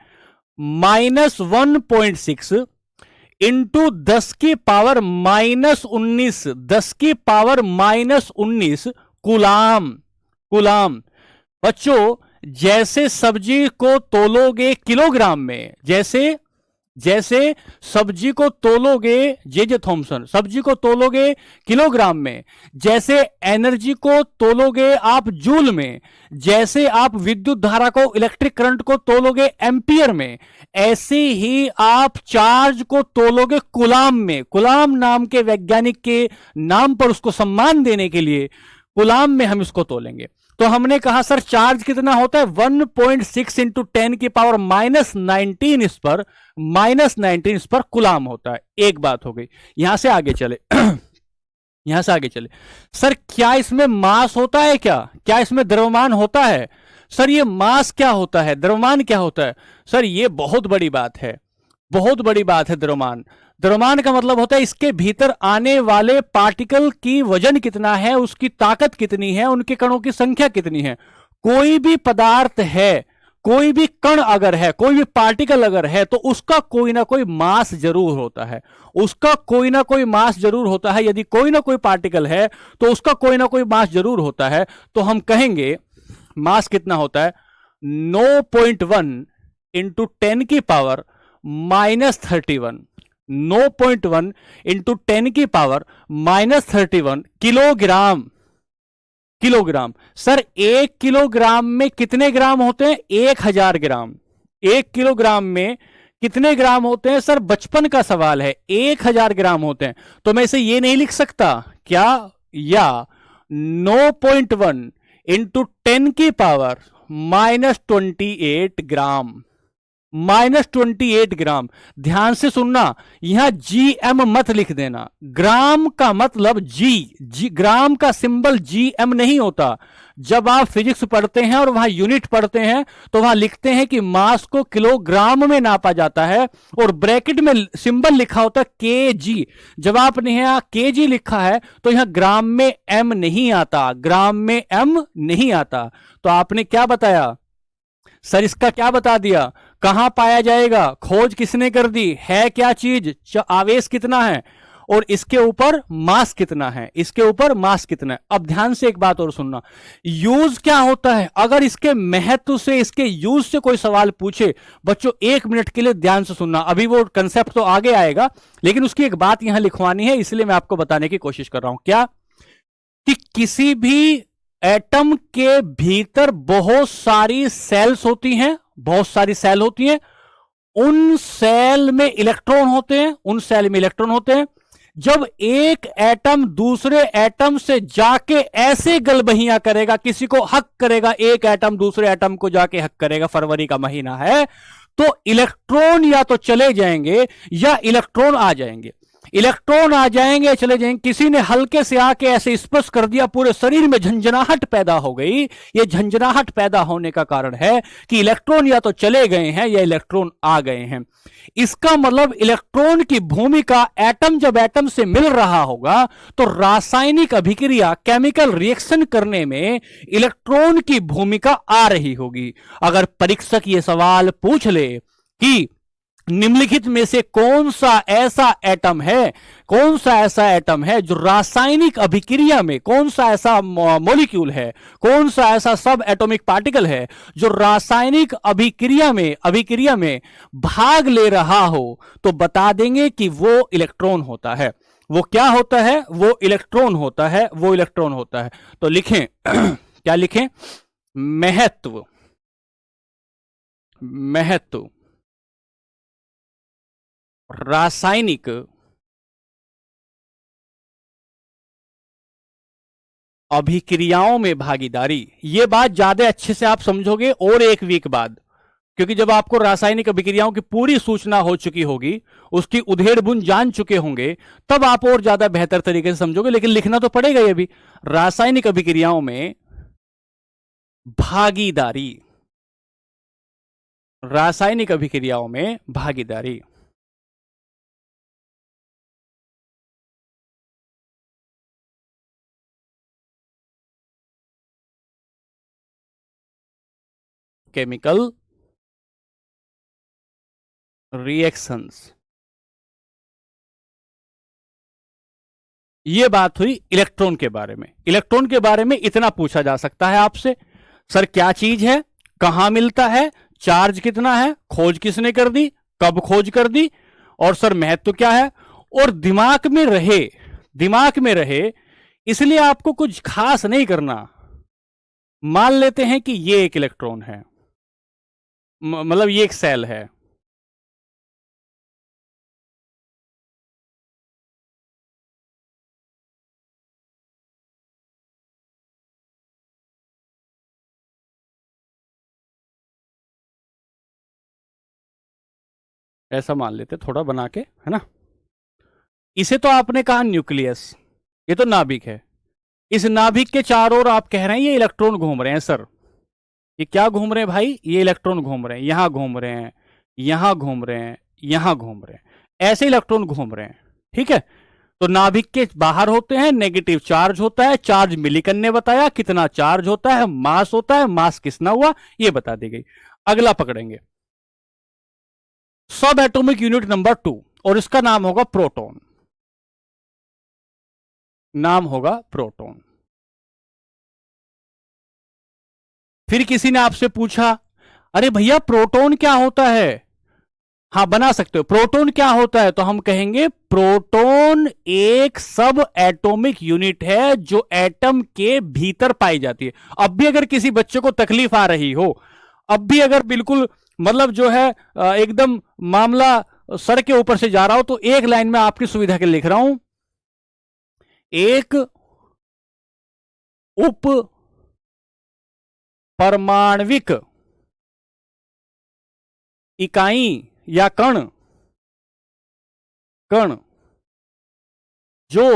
-1.6 इंटू 10 की पावर -19, 10 की पावर -19 कुलाम। बच्चों जैसे सब्जी को तोलोगे किलोग्राम में, जैसे सब्जी को तोलोगे, जे थॉमसन, सब्जी को तोलोगे किलोग्राम में, जैसे एनर्जी को तोलोगे आप जूल में, जैसे आप विद्युत धारा को, इलेक्ट्रिक करंट को तोलोगे एम्पियर में, ऐसे ही आप चार्ज को तोलोगे कुलाम में। कुलाम नाम के वैज्ञानिक के नाम पर उसको सम्मान देने के लिए कुलाम में हम इसको तोलेंगे। तो हमने कहा सर चार्ज कितना होता है? 1.6 इंटू 10 की पावर -19 इस पर, -19 इस पर कुलाम होता है। एक बात हो गई। यहां से आगे चले सर क्या इसमें मास होता है? क्या इसमें द्रव्यमान होता है? सर ये मास क्या होता है, द्रव्यमान क्या होता है? सर ये बहुत बड़ी बात है, द्रव्यमान का मतलब होता है इसके भीतर आने वाले पार्टिकल की वजन कितना है, उसकी ताकत कितनी है, उनके कणों की संख्या कितनी है। कोई भी पदार्थ है, कोई भी कण अगर है, कोई भी पार्टिकल अगर है, तो उसका कोई ना कोई मास जरूर होता है, यदि कोई ना कोई पार्टिकल है तो उसका कोई ना कोई मास जरूर होता है। तो हम कहेंगे, मास कितना होता है? 9.1 इंटू 10 की पावर -31। 9.1 इंटू 10 की power -31 kilogram. Kilogram. Sir 1 kilogram में कितने ग्राम होते हैं? 1000 ग्राम। 1 किलोग्राम में कितने ग्राम होते हैं? सर बचपन का सवाल है। 1000 ग्राम होते हैं। तो मैं इसे ये नहीं लिख सकता क्या? या 9.1 इंटू 10 की पावर -28 ग्राम। -28 ग्राम। ध्यान से सुनना, यहां जीएम मत लिख देना। ग्राम का मतलब जी ग्राम का सिंबल जीएम नहीं होता। जब आप फिजिक्स पढ़ते हैं और वहां यूनिट पढ़ते हैं तो वहां लिखते हैं कि मास को किलोग्राम में नापा जाता है और ब्रैकेट में सिंबल लिखा होता है केजी। जब आपने यहां केजी लिखा है तो यहां ग्राम में एम नहीं आता, ग्राम में एम नहीं आता। तो आपने क्या बताया? सर इसका क्या बता दिया? कहां पाया जाएगा? खोज किसने कर दी? है क्या चीज? आवेश कितना है और इसके ऊपर मास कितना है? इसके ऊपर मास कितना है? अब ध्यान से एक बात और सुनना, यूज क्या होता है? अगर इसके महत्व से, इसके यूज से कोई सवाल पूछे, बच्चों 1 मिनट के लिए ध्यान से सुनना। अभी वो कंसेप्ट तो आगे आएगा, लेकिन उसकी एक बात यहां लिखवानी है, इसलिए मैं आपको बताने की कोशिश कर रहा हूं। क्या? कि किसी भी एटम के भीतर बहुत सारी सेल्स होती हैं, बहुत सारी सेल होती हैं। उन सेल में इलेक्ट्रॉन होते हैं, उन सेल में इलेक्ट्रॉन होते हैं। जब एक एटम दूसरे एटम से जाके ऐसे गलबहियां करेगा, किसी को हक करेगा, एक एटम दूसरे एटम को जाके हक करेगा, फरवरी का महीना है, तो इलेक्ट्रॉन या तो चले जाएंगे या इलेक्ट्रॉन आ जाएंगे। इलेक्ट्रॉन आ जाएंगे, चले जाएंगे। किसी ने हल्के से आके ऐसे स्पर्श कर दिया, पूरे शरीर में झंझनाहट पैदा हो गई। ये झंझनाहट पैदा होने का कारण है कि इलेक्ट्रॉन या तो चले गए हैं या इलेक्ट्रॉन आ गए हैं। इसका मतलब इलेक्ट्रॉन की भूमिका, एटम जब एटम से मिल रहा होगा तो रासायनिक अभिक्रिया, केमिकल रिएक्शन करने में इलेक्ट्रॉन की भूमिका आ रही होगी। अगर परीक्षक ये सवाल पूछ ले कि निम्नलिखित में से कौन सा ऐसा एटम है, कौन सा ऐसा एटम है जो रासायनिक अभिक्रिया में, कौन सा ऐसा मॉलिक्यूल है, कौन सा ऐसा सब एटॉमिक पार्टिकल है जो रासायनिक अभिक्रिया में भाग ले रहा हो, तो बता देंगे कि वो इलेक्ट्रॉन होता है। वो क्या होता है? वो इलेक्ट्रॉन होता है, वो इलेक्ट्रॉन होता है। तो लिखें क्या लिखें? महत्व। महत्व रासायनिक अभिक्रियाओं में भागीदारी। यह बात ज्यादा अच्छे से आप समझोगे और 1 वीक बाद, क्योंकि जब आपको रासायनिक अभिक्रियाओं की पूरी सूचना हो चुकी होगी, उसकी उधेड़ बुन जान चुके होंगे, तब आप और ज्यादा बेहतर तरीके से समझोगे। लेकिन लिखना तो पड़ेगा ये भी। रासायनिक अभिक्रियाओं में भागीदारी, रासायनिक अभिक्रियाओं में भागीदारी। Chemical reactions. यह बात हुई इलेक्ट्रॉन के बारे में। इलेक्ट्रॉन के बारे में इतना पूछा जा सकता है आपसे, सर क्या चीज है, कहां मिलता है, चार्ज कितना है, खोज किसने कर दी, कब खोज कर दी, और सर महत्व क्या है। और दिमाग में रहे, दिमाग में रहे, इसलिए आपको कुछ खास नहीं करना। मान लेते हैं कि ये एक इलेक्ट्रॉन है, मतलब ये एक सेल है। ऐसा मान लेते, थोड़ा बना के, है ना। इसे तो आपने कहा न्यूक्लियस, ये तो नाभिक है। इस नाभिक के चारों ओर आप कह रहे हैं ये इलेक्ट्रॉन घूम रहे हैं। सर ये क्या घूम रहे हैं भाई? ये इलेक्ट्रॉन घूम रहे हैं, यहां घूम रहे हैं, यहां घूम रहे हैं, यहां घूम रहे हैं, ऐसे इलेक्ट्रॉन घूम रहे हैं। ठीक है। तो नाभिक के बाहर होते हैं, नेगेटिव चार्ज होता है। चार्ज मिलीकन ने बताया कितना चार्ज होता है, मास होता है, मास कितना हुआ ये बता दी गई। अगला पकड़ेंगे सब एटॉमिक यूनिट नंबर 2, और इसका नाम होगा प्रोटॉन। नाम होगा प्रोटॉन। फिर किसी ने आपसे पूछा, अरे भैया प्रोटॉन क्या होता है? हाँ बना सकते हो, प्रोटॉन क्या होता है? तो हम कहेंगे प्रोटॉन एक सब एटॉमिक यूनिट है जो एटम के भीतर पाई जाती है। अब भी अगर किसी बच्चे को तकलीफ आ रही हो, अब भी अगर बिल्कुल मतलब जो है एकदम मामला सर के ऊपर से जा रहा हो, तो एक लाइन में आपकी सुविधा के लिए लिख रहा हूं, एक उप परमाणविक इकाई या कण कण जो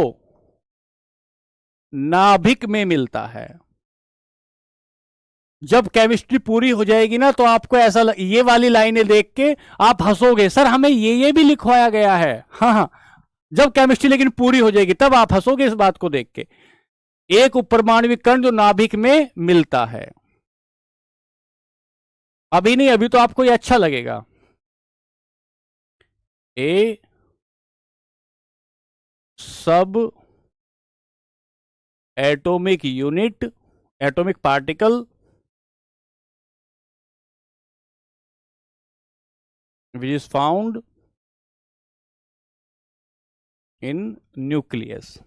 नाभिक में मिलता है। जब केमिस्ट्री पूरी हो जाएगी ना, तो आपको ऐसा ये वाली लाइनें देख के आप हंसोगे, सर हमें ये भी लिखवाया गया है। हाँ हाँ, जब केमिस्ट्री लेकिन पूरी हो जाएगी तब आप हंसोगे इस बात को देख के। एक उपपरमाणविक कण जो नाभिक में मिलता है। अभी नहीं, अभी तो आपको ये अच्छा लगेगा। ए सब atomic unit, atomic particle which is found in nucleus.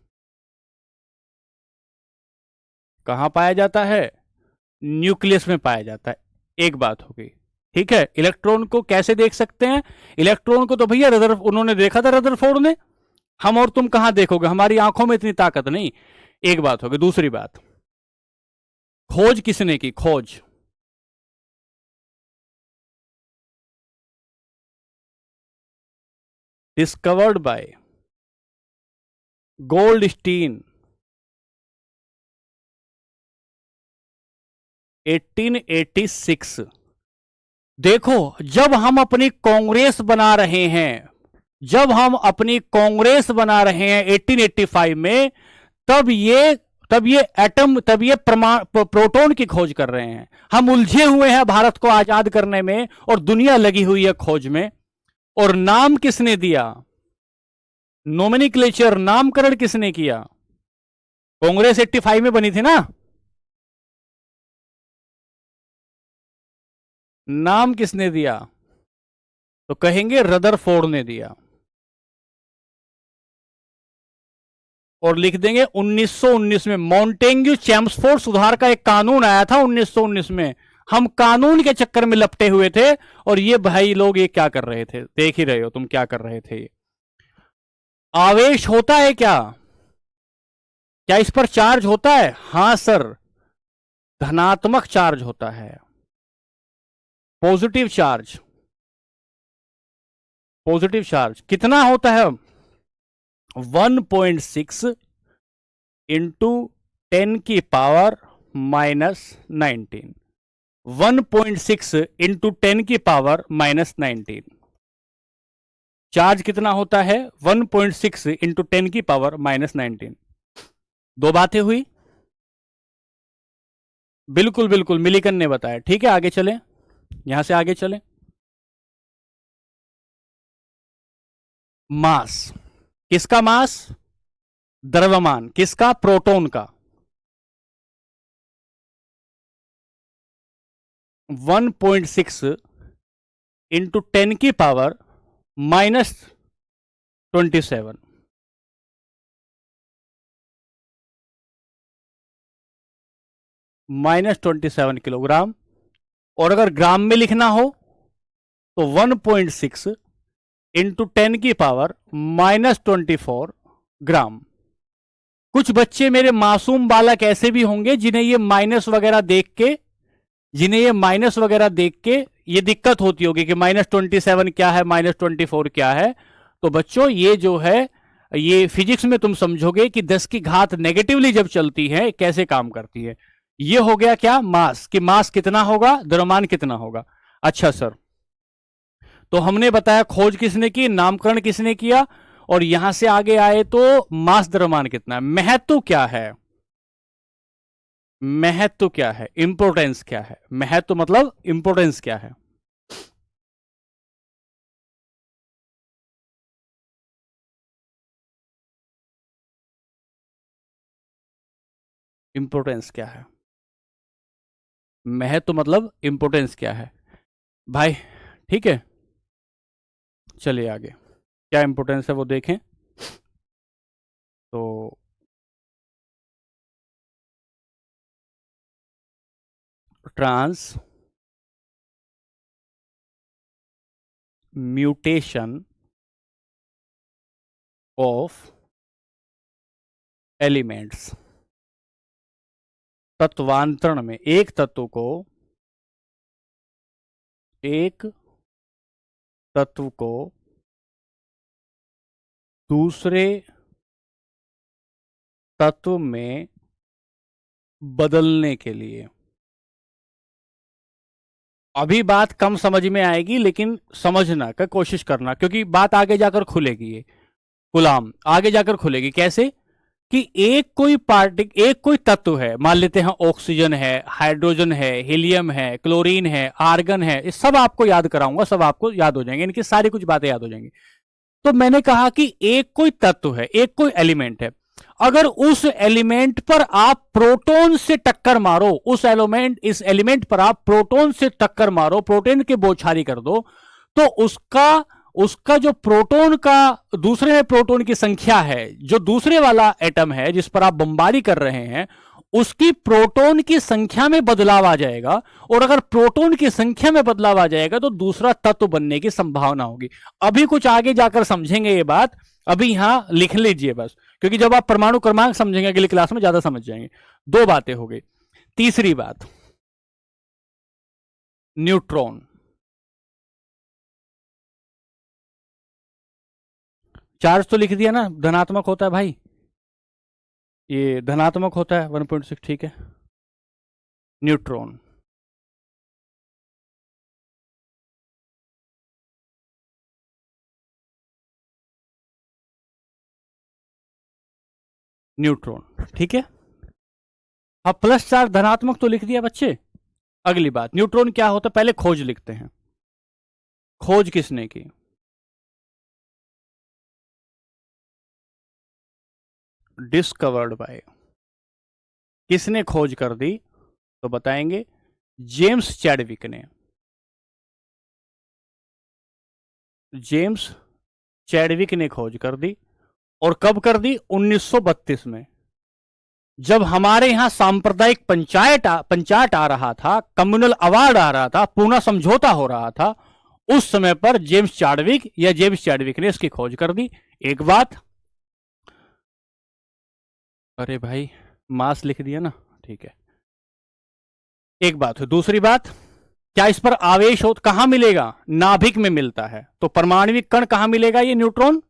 कहां पाया जाता है? न्यूक्लियस में पाया जाता है। एक बात हो गई, ठीक है। इलेक्ट्रॉन को कैसे देख सकते हैं? इलेक्ट्रॉन को तो भैया उन्होंने देखा था रदरफोर्ड ने। हम और तुम कहां देखोगे, हमारी आंखों में इतनी ताकत नहीं। एक बात हो गई। दूसरी बात, खोज किसने की? खोज डिस्कवर्ड बाय गोल्डस्टीन 1886। देखो, जब हम अपनी कांग्रेस बना रहे हैं, जब हम अपनी कांग्रेस बना रहे हैं 1885 में, तब ये तब ये प्रोटॉन की खोज कर रहे हैं। हम उलझे हुए हैं भारत को आजाद करने में, और दुनिया लगी हुई है खोज में। और नाम किसने दिया? नोमेनिक्लेचर, नामकरण किसने किया? कांग्रेस 85 में बनी थी ना। नाम किसने दिया? तो कहेंगे रदरफोर्ड ने दिया। और लिख देंगे 1919 में मॉन्टेग्यू चैम्सफोर्ड सुधार का एक कानून आया था 1919 में। हम कानून के चक्कर में लपटे हुए थे, और ये भाई लोग ये क्या कर रहे थे, देख ही रहे हो तुम क्या कर रहे थे। आवेश होता है क्या? क्या इस पर चार्ज होता है? हां सर, धनात्मक चार्ज होता है, पॉजिटिव चार्ज। पॉजिटिव चार्ज कितना होता है? 1.6 इंटू 10⁻⁻⁹। 1.6 इंटू 10⁻⁻⁹। चार्ज कितना होता है? 1.6 इंटू 10⁻⁻⁹। दो बातें हुई। बिल्कुल बिल्कुल, मिलिकन ने बताया। ठीक है, आगे चलें, यहां से आगे चलें। मास, किसका मास? द्रव्यमान किसका? प्रोटॉन का। 1.6 इंटू 10⁻⁻27। -27 किलोग्राम। और अगर ग्राम में लिखना हो तो 1.6 इंटू 10⁻⁻24 ग्राम। कुछ बच्चे मेरे मासूम बालक ऐसे भी होंगे जिन्हें ये माइनस वगैरह देख के, ये दिक्कत होती होगी कि -27 क्या है, -24 क्या है। तो बच्चों ये जो है, ये फिजिक्स में तुम समझोगे कि 10 की घात नेगेटिवली जब चलती है कैसे काम करती है। ये हो गया क्या? मास। कि मास कितना होगा, द्रव्यमान कितना होगा। अच्छा सर, तो हमने बताया खोज किसने की, नामकरण किसने किया, और यहां से आगे आए तो मास द्रव्यमान कितना है। महत्व क्या है? महत्व क्या है? इंपोर्टेंस क्या है? महत्व मतलब इंपोर्टेंस क्या है? इंपोर्टेंस क्या है? महत्व मतलब इंपोर्टेंस क्या है भाई, ठीक है। चलिए आगे, क्या इंपोर्टेंस है वो देखें। तो ट्रांस म्यूटेशन ऑफ एलिमेंट्स, तत्वांतरण में एक तत्व को दूसरे तत्व में बदलने के लिए। अभी बात कम समझ में आएगी, लेकिन समझना का कोशिश करना, क्योंकि बात आगे जाकर खुलेगी। ये गुलाम आगे जाकर खुलेगी कैसे, कि एक कोई तत्व है, मान लेते हैं ऑक्सीजन है, हाइड्रोजन है, हीलियम है, क्लोरीन है, आर्गन है, ये सब आपको याद कराऊंगा, सब आपको याद हो जाएंगे, इनकी सारी कुछ बातें याद हो जाएंगी। तो मैंने कहा कि एक कोई तत्व है, एक कोई एलिमेंट है, अगर उस एलिमेंट पर आप प्रोटॉन से टक्कर मारो, इस एलिमेंट पर आप प्रोटॉन से टक्कर मारो, प्रोटॉन की बौछारी कर दो, तो उसका उसका जो प्रोटॉन का दूसरे में प्रोटॉन की संख्या है, जो दूसरे वाला एटम है जिस पर आप बमबारी कर रहे हैं, उसकी प्रोटॉन की संख्या में बदलाव आ जाएगा। और अगर प्रोटॉन की संख्या में बदलाव आ जाएगा तो दूसरा तत्व बनने की संभावना होगी। अभी कुछ आगे जाकर समझेंगे ये बात, अभी यहां लिख लीजिए बस, क्योंकि जब आप परमाणु क्रमांक समझेंगे अगली क्लास में ज्यादा समझ जाएंगे। दो बातें हो गई। तीसरी बात, न्यूट्रॉन। चार्ज तो लिख दिया ना, धनात्मक होता है भाई, ये धनात्मक होता है 1.6, ठीक है। न्यूट्रॉन, न्यूट्रॉन, ठीक है। अब प्लस चार्ज धनात्मक तो लिख दिया बच्चे। अगली बात, न्यूट्रॉन क्या होता है पहले खोज लिखते हैं। खोज किसने की? डिस्कवर्ड बाय, किसने खोज कर दी? तो बताएंगे, जेम्स चैडविक ने। जेम्स चैडविक ने खोज कर दी। और कब कर दी? 1932 में, जब हमारे यहां सांप्रदायिक पंचायत आ रहा था, कम्युनल अवार्ड आ रहा था, पूना समझौता हो रहा था, उस समय पर जेम्स चैडविक ने इसकी खोज कर दी। एक बात, अरे भाई मास लिख दिया ना, ठीक है। एक बात है। दूसरी बात, क्या इस पर आवेश हो कहां मिलेगा? नाभिक में मिलता है। तो परमाणविक कण कहां मिलेगा? ये न्यूट्रॉन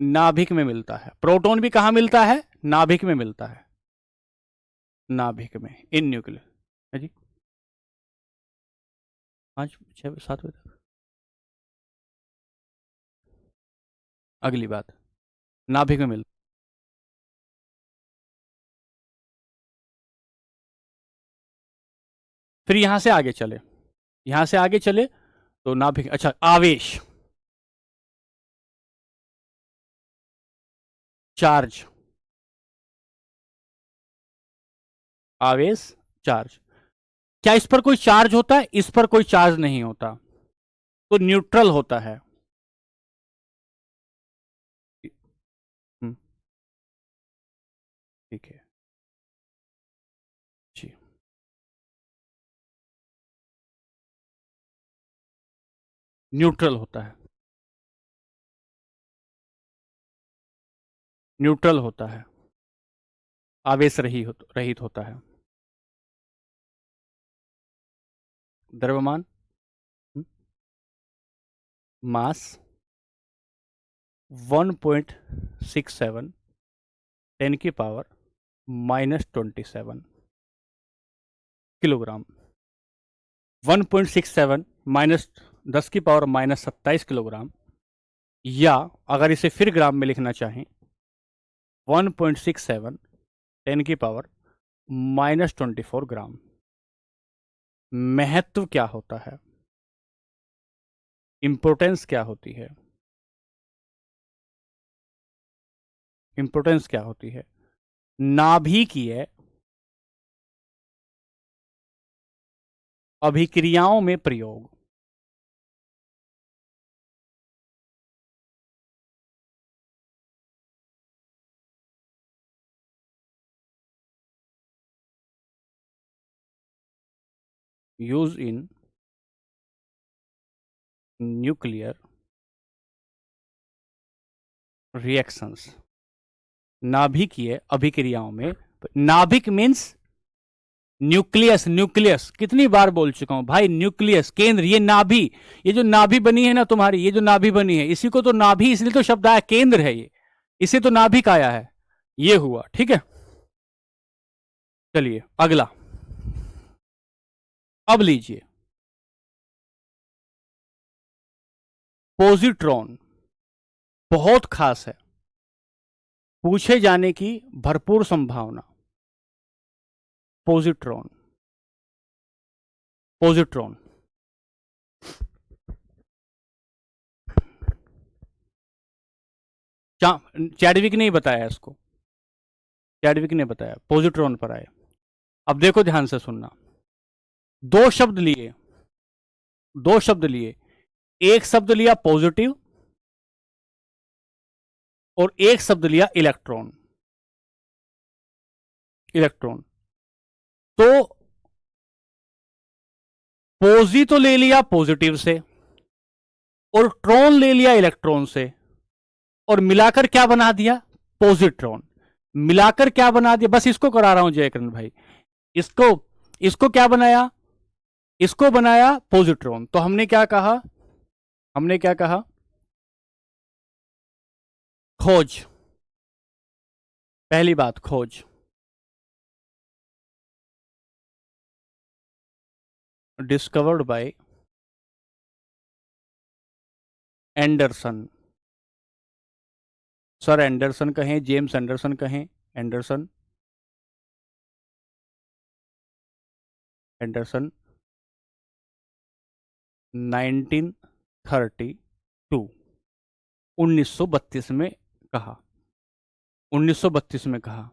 नाभिक में मिलता है। प्रोटॉन भी कहां मिलता है? नाभिक में मिलता है, नाभिक में, इन न्यूक्लियस है जी। 5 6 7 बजे तक। अगली बात, नाभिक में मिलता। फिर यहां से आगे चले, यहां से आगे चले तो नाभिक, अच्छा, आवेश, चार्ज, आवेश, चार्ज। क्या इस पर कोई चार्ज होता है? इस पर कोई चार्ज नहीं होता, तो न्यूट्रल होता है। हम्म, ठीक है जी। न्यूट्रल होता है, न्यूट्रल होता है, आवेश रहित होता है। द्रव्यमान, मास 1.67 10⁻⁻27 किलोग्राम। 1.67 -10⁻⁻27 किलोग्राम, या अगर इसे फिर ग्राम में लिखना चाहें, 1.67 10⁻⁻24 ग्राम। महत्व क्या होता है? इंपोर्टेंस क्या होती है? इंपोर्टेंस क्या होती है? नाभिकीय अभिक्रियाओं में प्रयोग। यूज इन न्यूक्लियर रिएक्शंस, नाभिकीय अभिक्रियाओं में। नाभिक मीन्स न्यूक्लियस, न्यूक्लियस कितनी बार बोल चुका हूं भाई, न्यूक्लियस केंद्र, ये नाभि, ये जो नाभि बनी है ना तुम्हारी, ये जो नाभि बनी है इसी को तो नाभि, इसलिए तो शब्द आया, केंद्र है ये, इसे तो नाभिक आया है, ये हुआ। ठीक है, चलिए अगला, अब लीजिए पोजिट्रॉन, बहुत खास है, पूछे जाने की भरपूर संभावना। पोजिट्रॉन, पोजिट्रॉन चैडविक ने बताया इसको, चैडविक ने बताया, पोजिट्रॉन पर आए। अब देखो ध्यान से सुनना, दो शब्द लिए, दो शब्द लिए, एक शब्द लिया पॉजिटिव और एक शब्द लिया इलेक्ट्रॉन, इलेक्ट्रॉन। तो पोजी तो ले लिया पॉजिटिव से और ट्रॉन ले लिया इलेक्ट्रॉन से, और मिलाकर क्या बना दिया, पॉजिट्रॉन। मिलाकर क्या बना दिया, बस इसको करा रहा हूं जयकरण भाई, इसको, इसको क्या बनाया, इसको बनाया पॉजिट्रॉन। तो हमने क्या कहा, हमने क्या कहा, खोज, पहली बात खोज, discovered by Anderson. Sir Anderson कहें, जेम्स एंडरसन कहें, एंडरसन, एंडरसन 1932, 1932 में कहा, 1932 में कहा।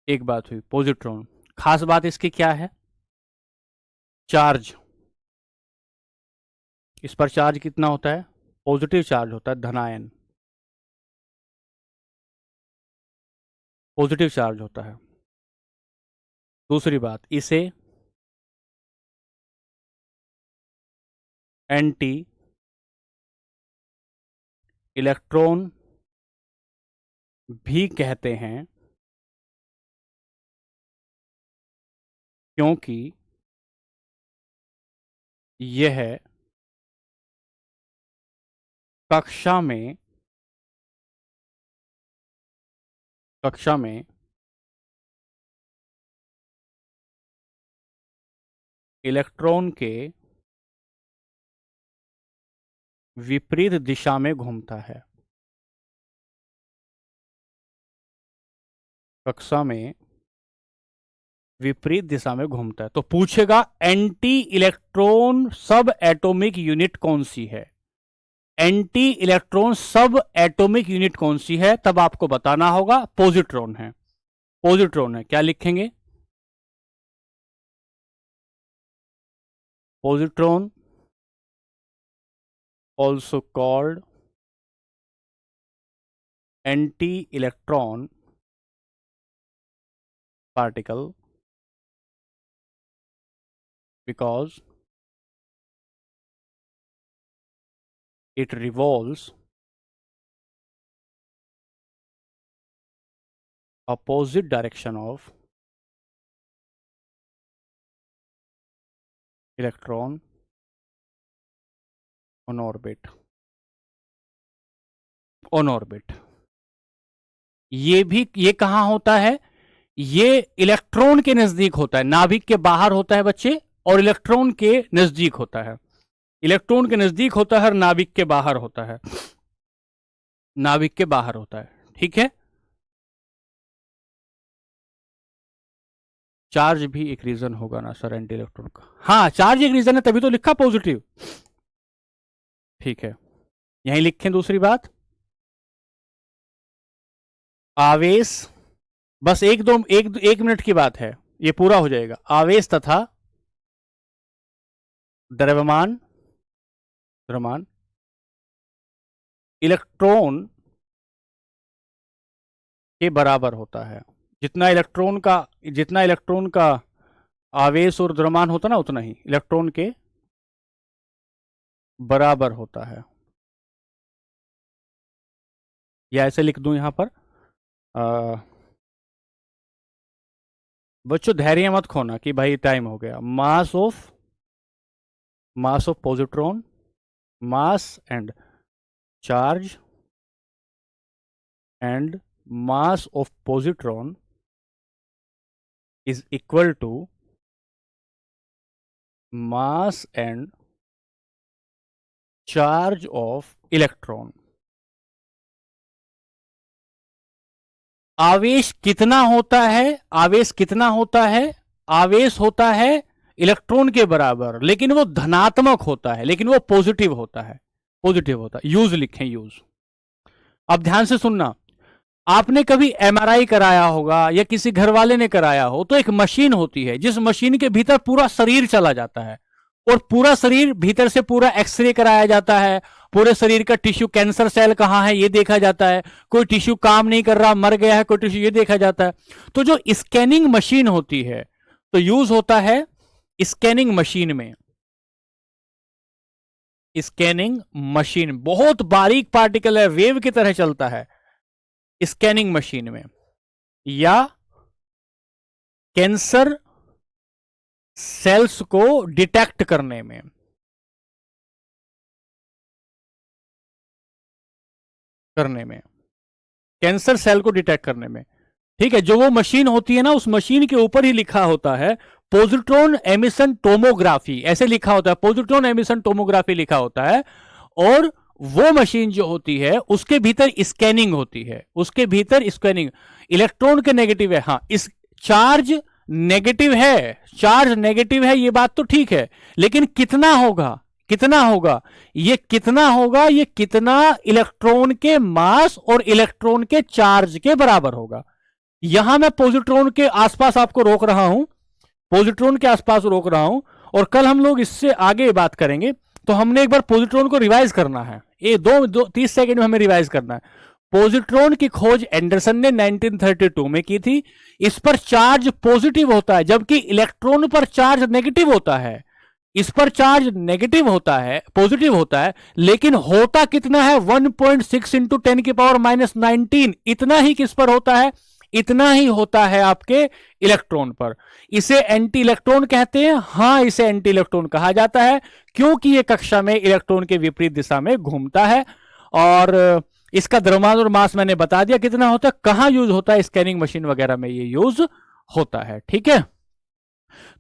एक बात हुई पॉजिट्रॉन, खास बात इसकी क्या है, चार्ज, इस पर चार्ज कितना होता है, पॉजिटिव चार्ज होता है, धनायन, पॉजिटिव चार्ज होता है। दूसरी बात, इसे एंटी इलेक्ट्रॉन भी कहते हैं, क्योंकि यह कक्षा में, कक्षा में इलेक्ट्रॉन के विपरीत दिशा में घूमता है, कक्षा में विपरीत दिशा में घूमता है। तो पूछेगा एंटी इलेक्ट्रॉन सब एटॉमिक यूनिट कौन सी है, एंटी इलेक्ट्रॉन सब एटॉमिक यूनिट कौन सी है, तब आपको बताना होगा पॉजिट्रॉन है, पॉजिट्रॉन है। क्या लिखेंगे, positron also called anti-electron particle because it revolves opposite direction of electron on orbit, on orbit। ये कहां होता है, ये इलेक्ट्रॉन के नजदीक होता है, नाभिक के बाहर होता है बच्चे, और इलेक्ट्रॉन के नजदीक होता है, इलेक्ट्रॉन के नजदीक होता है और नाभिक के बाहर होता है, नाभिक के बाहर होता है। ठीक है, चार्ज भी एक रीजन होगा ना सर एंटी इलेक्ट्रॉन का, हाँ चार्ज एक रीजन है, तभी तो लिखा पॉजिटिव। ठीक है, यहीं लिखें दूसरी बात, आवेश बस एक मिनट की बात है, ये पूरा हो जाएगा। आवेश तथा द्रव्यमान द्रव्यमान इलेक्ट्रॉन के बराबर होता है। जितना इलेक्ट्रॉन का आवेश और द्रव्यमान होता ना, उतना ही इलेक्ट्रॉन के बराबर होता है। या ऐसे लिख दूं यहां पर, बच्चों धैर्य मत खोना कि भाई टाइम हो गया। Mass of positron, mass and charge and mass of positron is equal to mass and charge of electron। आवेश कितना होता है? आवेश होता है इलेक्ट्रॉन के बराबर, लेकिन वो धनात्मक होता है, लेकिन वो पॉजिटिव होता है। यूज लिखें, यूज। अब ध्यान से सुनना, आपने कभी एमआरआई कराया होगा या किसी घर वाले ने कराया हो, तो एक मशीन होती है जिस मशीन के भीतर पूरा शरीर चला जाता है, और पूरा शरीर भीतर से पूरा एक्सरे कराया जाता है, पूरे शरीर का टिश्यू, कैंसर सेल कहां है ये देखा जाता है, कोई टिश्यू काम नहीं कर रहा, मर गया है कोई टिश्यू, ये देखा जाता है। तो जो स्कैनिंग मशीन होती है, तो यूज होता है स्कैनिंग मशीन में। स्कैनिंग मशीन बहुत बारीक पार्टिकल है, वेव की तरह चलता है स्कैनिंग मशीन में, या कैंसर सेल्स को डिटेक्ट करने में। कैंसर सेल को डिटेक्ट करने में, ठीक है। जो वो मशीन होती है ना, उस मशीन के ऊपर ही लिखा होता है पॉजिट्रॉन एमिशन टोमोग्राफी, ऐसे लिखा होता है, पॉजिट्रॉन एमिशन टोमोग्राफी लिखा होता है। और वो मशीन जो होती है उसके भीतर स्कैनिंग होती है, उसके भीतर स्कैनिंग। इलेक्ट्रॉन के नेगेटिव है, हाँ, इस चार्ज नेगेटिव है, ये बात तो ठीक है, लेकिन कितना होगा ये कितना इलेक्ट्रॉन के मास और इलेक्ट्रॉन के चार्ज के बराबर होगा। यहां मैं पॉजिट्रॉन के आसपास आपको रोक रहा हूं, और कल हम लोग इससे आगे बात करेंगे। तो हमने एक बार पॉजिट्रॉन को रिवाइज करना है, ये 30 सेकंड में हमें रिवाइज करना है। पॉजिट्रॉन की खोज एंडरसन ने 1932 में की थी। इस पर चार्ज पॉजिटिव होता है, जबकि इलेक्ट्रॉन पर चार्ज नेगेटिव होता है। इस पर चार्ज नेगेटिव होता है, पॉजिटिव होता है, लेकिन होता कितना है? 1.6 इंटू 10⁻⁹ इतना ही किस पर होता है? इतना ही होता है आपके इलेक्ट्रॉन पर। इसे एंटी इलेक्ट्रॉन कहते हैं। हां, इसे एंटी इलेक्ट्रॉन कहा जाता है क्योंकि यह कक्षा में इलेक्ट्रॉन के विपरीत दिशा में घूमता है। और इसका द्रव्यमान और मास मैंने बता दिया कितना होता है, कहां यूज होता है, स्कैनिंग मशीन वगैरह में ये यूज होता है, ठीक है।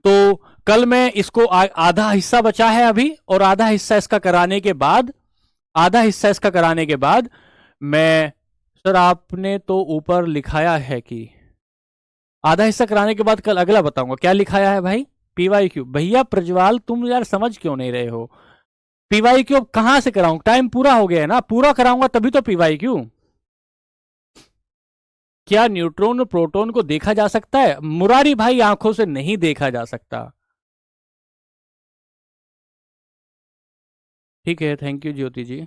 तो कल मैं इसको आधा हिस्सा बचा है अभी, और आधा हिस्सा इसका कराने के बाद मैं, सर आपने तो ऊपर लिखाया है कि आधा हिस्सा कराने के बाद कल अगला बताऊंगा। क्या लिखाया है भाई? पीवाईक्यू। भैया प्रज्वाल, तुम यार समझ क्यों नहीं रहे हो? पीवाईक्यू अब कहां से कराऊं? टाइम पूरा हो गया है ना, पूरा कराऊंगा तभी तो पीवाईक्यू। क्या न्यूट्रॉन और प्रोटॉन को देखा जा सकता है? मुरारी भाई, आंखों से नहीं देखा जा सकता। ठीक है, thank you Jyoti ji.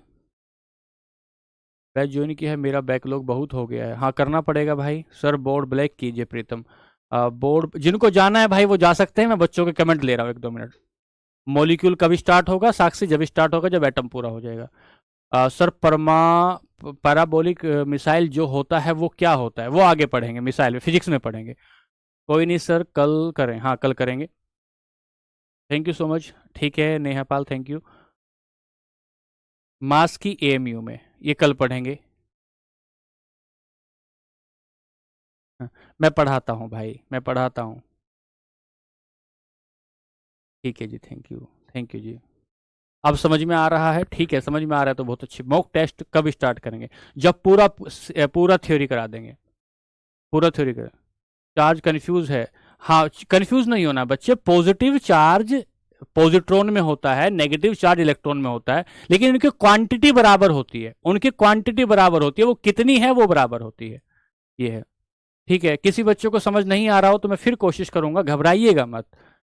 Batch join किया है, मेरा बैकलॉग बहुत हो गया है। हाँ, करना पड़ेगा भाई। सर बोर्ड ब्लैक कीजिए प्रीतम। बोर्ड जिनको जाना है भाई वो जा सकते हैं, मैं बच्चों के कमेंट ले रहा हूँ 1-2 मिनट। मॉलिक्यूल कभी स्टार्ट होगा साक्षी? जब स्टार्ट होगा जब एटम पूरा हो जाएगा। सर पैराबोलिक मिसाइल जो होता है वो क्या होता है? वो आगे पढ़ेंगे, मिसाइल फिजिक्स में पढ़ेंगे। कोई नहीं सर, कल करें। हाँ, कल करेंगे। Thank you so much. ठीक है नेहापाल, थैंक यू। मास की एएमयू में, ये कल पढ़ेंगे। मैं पढ़ाता हूँ भाई, मैं पढ़ाता हूँ। ठीक है जी, थैंक यू जी। अब समझ में आ रहा है? ठीक है, समझ में आ रहा है तो बहुत अच्छी। मॉक टेस्ट कब स्टार्ट करेंगे? जब पूरा थ्योरी करा देंगे, पूरा थ्योरी करा। चार्ज कंफ्यूज है? हाँ, कंफ्यूज नहीं होना बच्चे। पॉजिटिव चार्ज पॉजिट्रॉन में होता है, नेगेटिव चार्ज इलेक्ट्रॉन में होता है, लेकिन उनकी क्वांटिटी बराबर होती है। वो कितनी है वो बराबर होती है, ये है। ठीक है, किसी बच्चों को समझ नहीं आ रहा हो तो मैं फिर कोशिश करूंगा, घबराइएगा मत,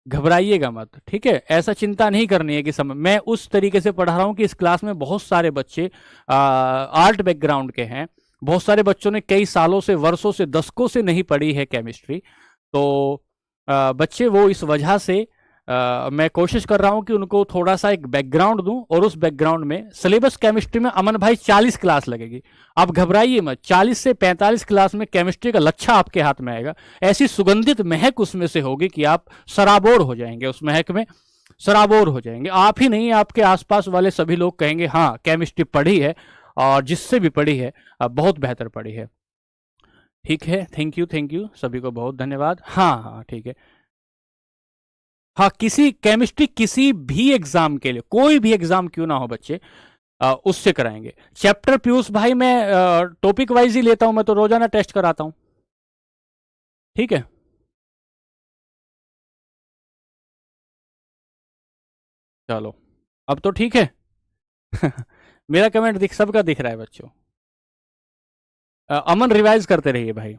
घबराइएगा मत, ठीक है। ऐसा चिंता नहीं करनी है कि समझ, मैं उस तरीके से पढ़ा रहा हूँ कि इस क्लास में बहुत सारे बच्चे आर्ट बैकग्राउंड के हैं, बहुत सारे बच्चों ने कई सालों से, वर्षों से, दशकों से नहीं पढ़ी है केमिस्ट्री। तो बच्चे वो इस वजह से मैं कोशिश कर रहा हूं कि उनको थोड़ा सा एक बैकग्राउंड दूं, और उस बैकग्राउंड में सिलेबस केमिस्ट्री में अमन भाई 40 क्लास लगेगी। आप घबराइए मत, 40 से 45 क्लास में केमिस्ट्री का लच्छा आपके हाथ में आएगा, ऐसी सुगंधित महक उसमें से होगी कि आप सराबोर हो जाएंगे, उस महक में सराबोर हो जाएंगे। आप ही नहीं, आपके आसपास वाले सभी लोग कहेंगे हाँ केमिस्ट्री पढ़ी है, और जिससे भी पढ़ी है बहुत बेहतर पढ़ी है। ठीक है, थैंक यू सभी को, बहुत धन्यवाद। हाँ हाँ ठीक है। हाँ, किसी केमिस्ट्री किसी भी एग्जाम के लिए, कोई भी एग्जाम क्यों ना हो बच्चे, उससे कराएंगे। चैप्टर पीयूष भाई मैं टॉपिक वाइज ही लेता हूं, मैं तो रोजाना टेस्ट कराता हूं, ठीक है। चलो, अब तो ठीक है। मेरा कमेंट दिख, सबका दिख रहा है बच्चों। अमन रिवाइज करते रहिए भाई,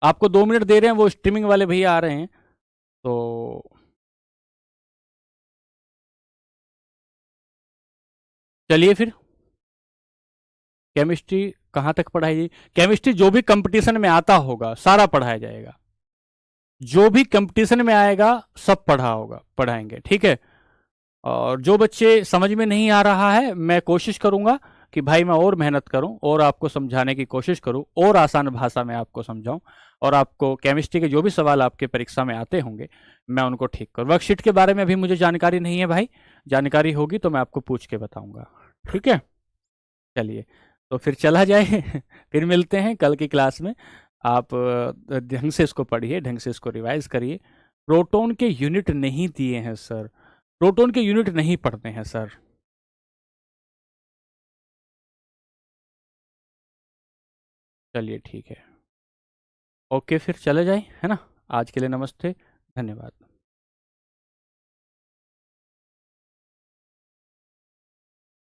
आपको 2 मिनट दे रहे हैं, वो स्ट्रीमिंग वाले भैया आ रहे हैं, तो चलिए फिर। केमिस्ट्री कहाँ तक पढ़ाई जाएगी? केमिस्ट्री जो भी कंपटीशन में आता होगा सारा पढ़ाया जाएगा, जो भी कंपटीशन में आएगा सब पढ़ा होगा, पढ़ाएंगे, ठीक है। और जो बच्चे समझ में नहीं आ रहा है, मैं कोशिश करूंगा कि भाई मैं और मेहनत करूं, और आपको समझाने की कोशिश करूं, और आसान भाषा में आपको समझाऊं, और आपको केमिस्ट्री के जो भी सवाल आपके परीक्षा में आते होंगे मैं उनको ठीक करूँ। वर्कशीट के बारे में अभी मुझे जानकारी नहीं है भाई, जानकारी होगी तो मैं आपको पूछ के बताऊंगा, ठीक है। चलिए, तो फिर चला जाए। फिर मिलते हैं कल की क्लास में। आप ढंग से इसको पढ़िए, ढंग से इसको रिवाइज करिए। प्रोटॉन के यूनिट नहीं दिए हैं सर, प्रोटॉन के यूनिट नहीं पढ़ते हैं सर। चलिए ठीक है, ओके फिर चले जाए, है ना। आज के लिए नमस्ते, धन्यवाद।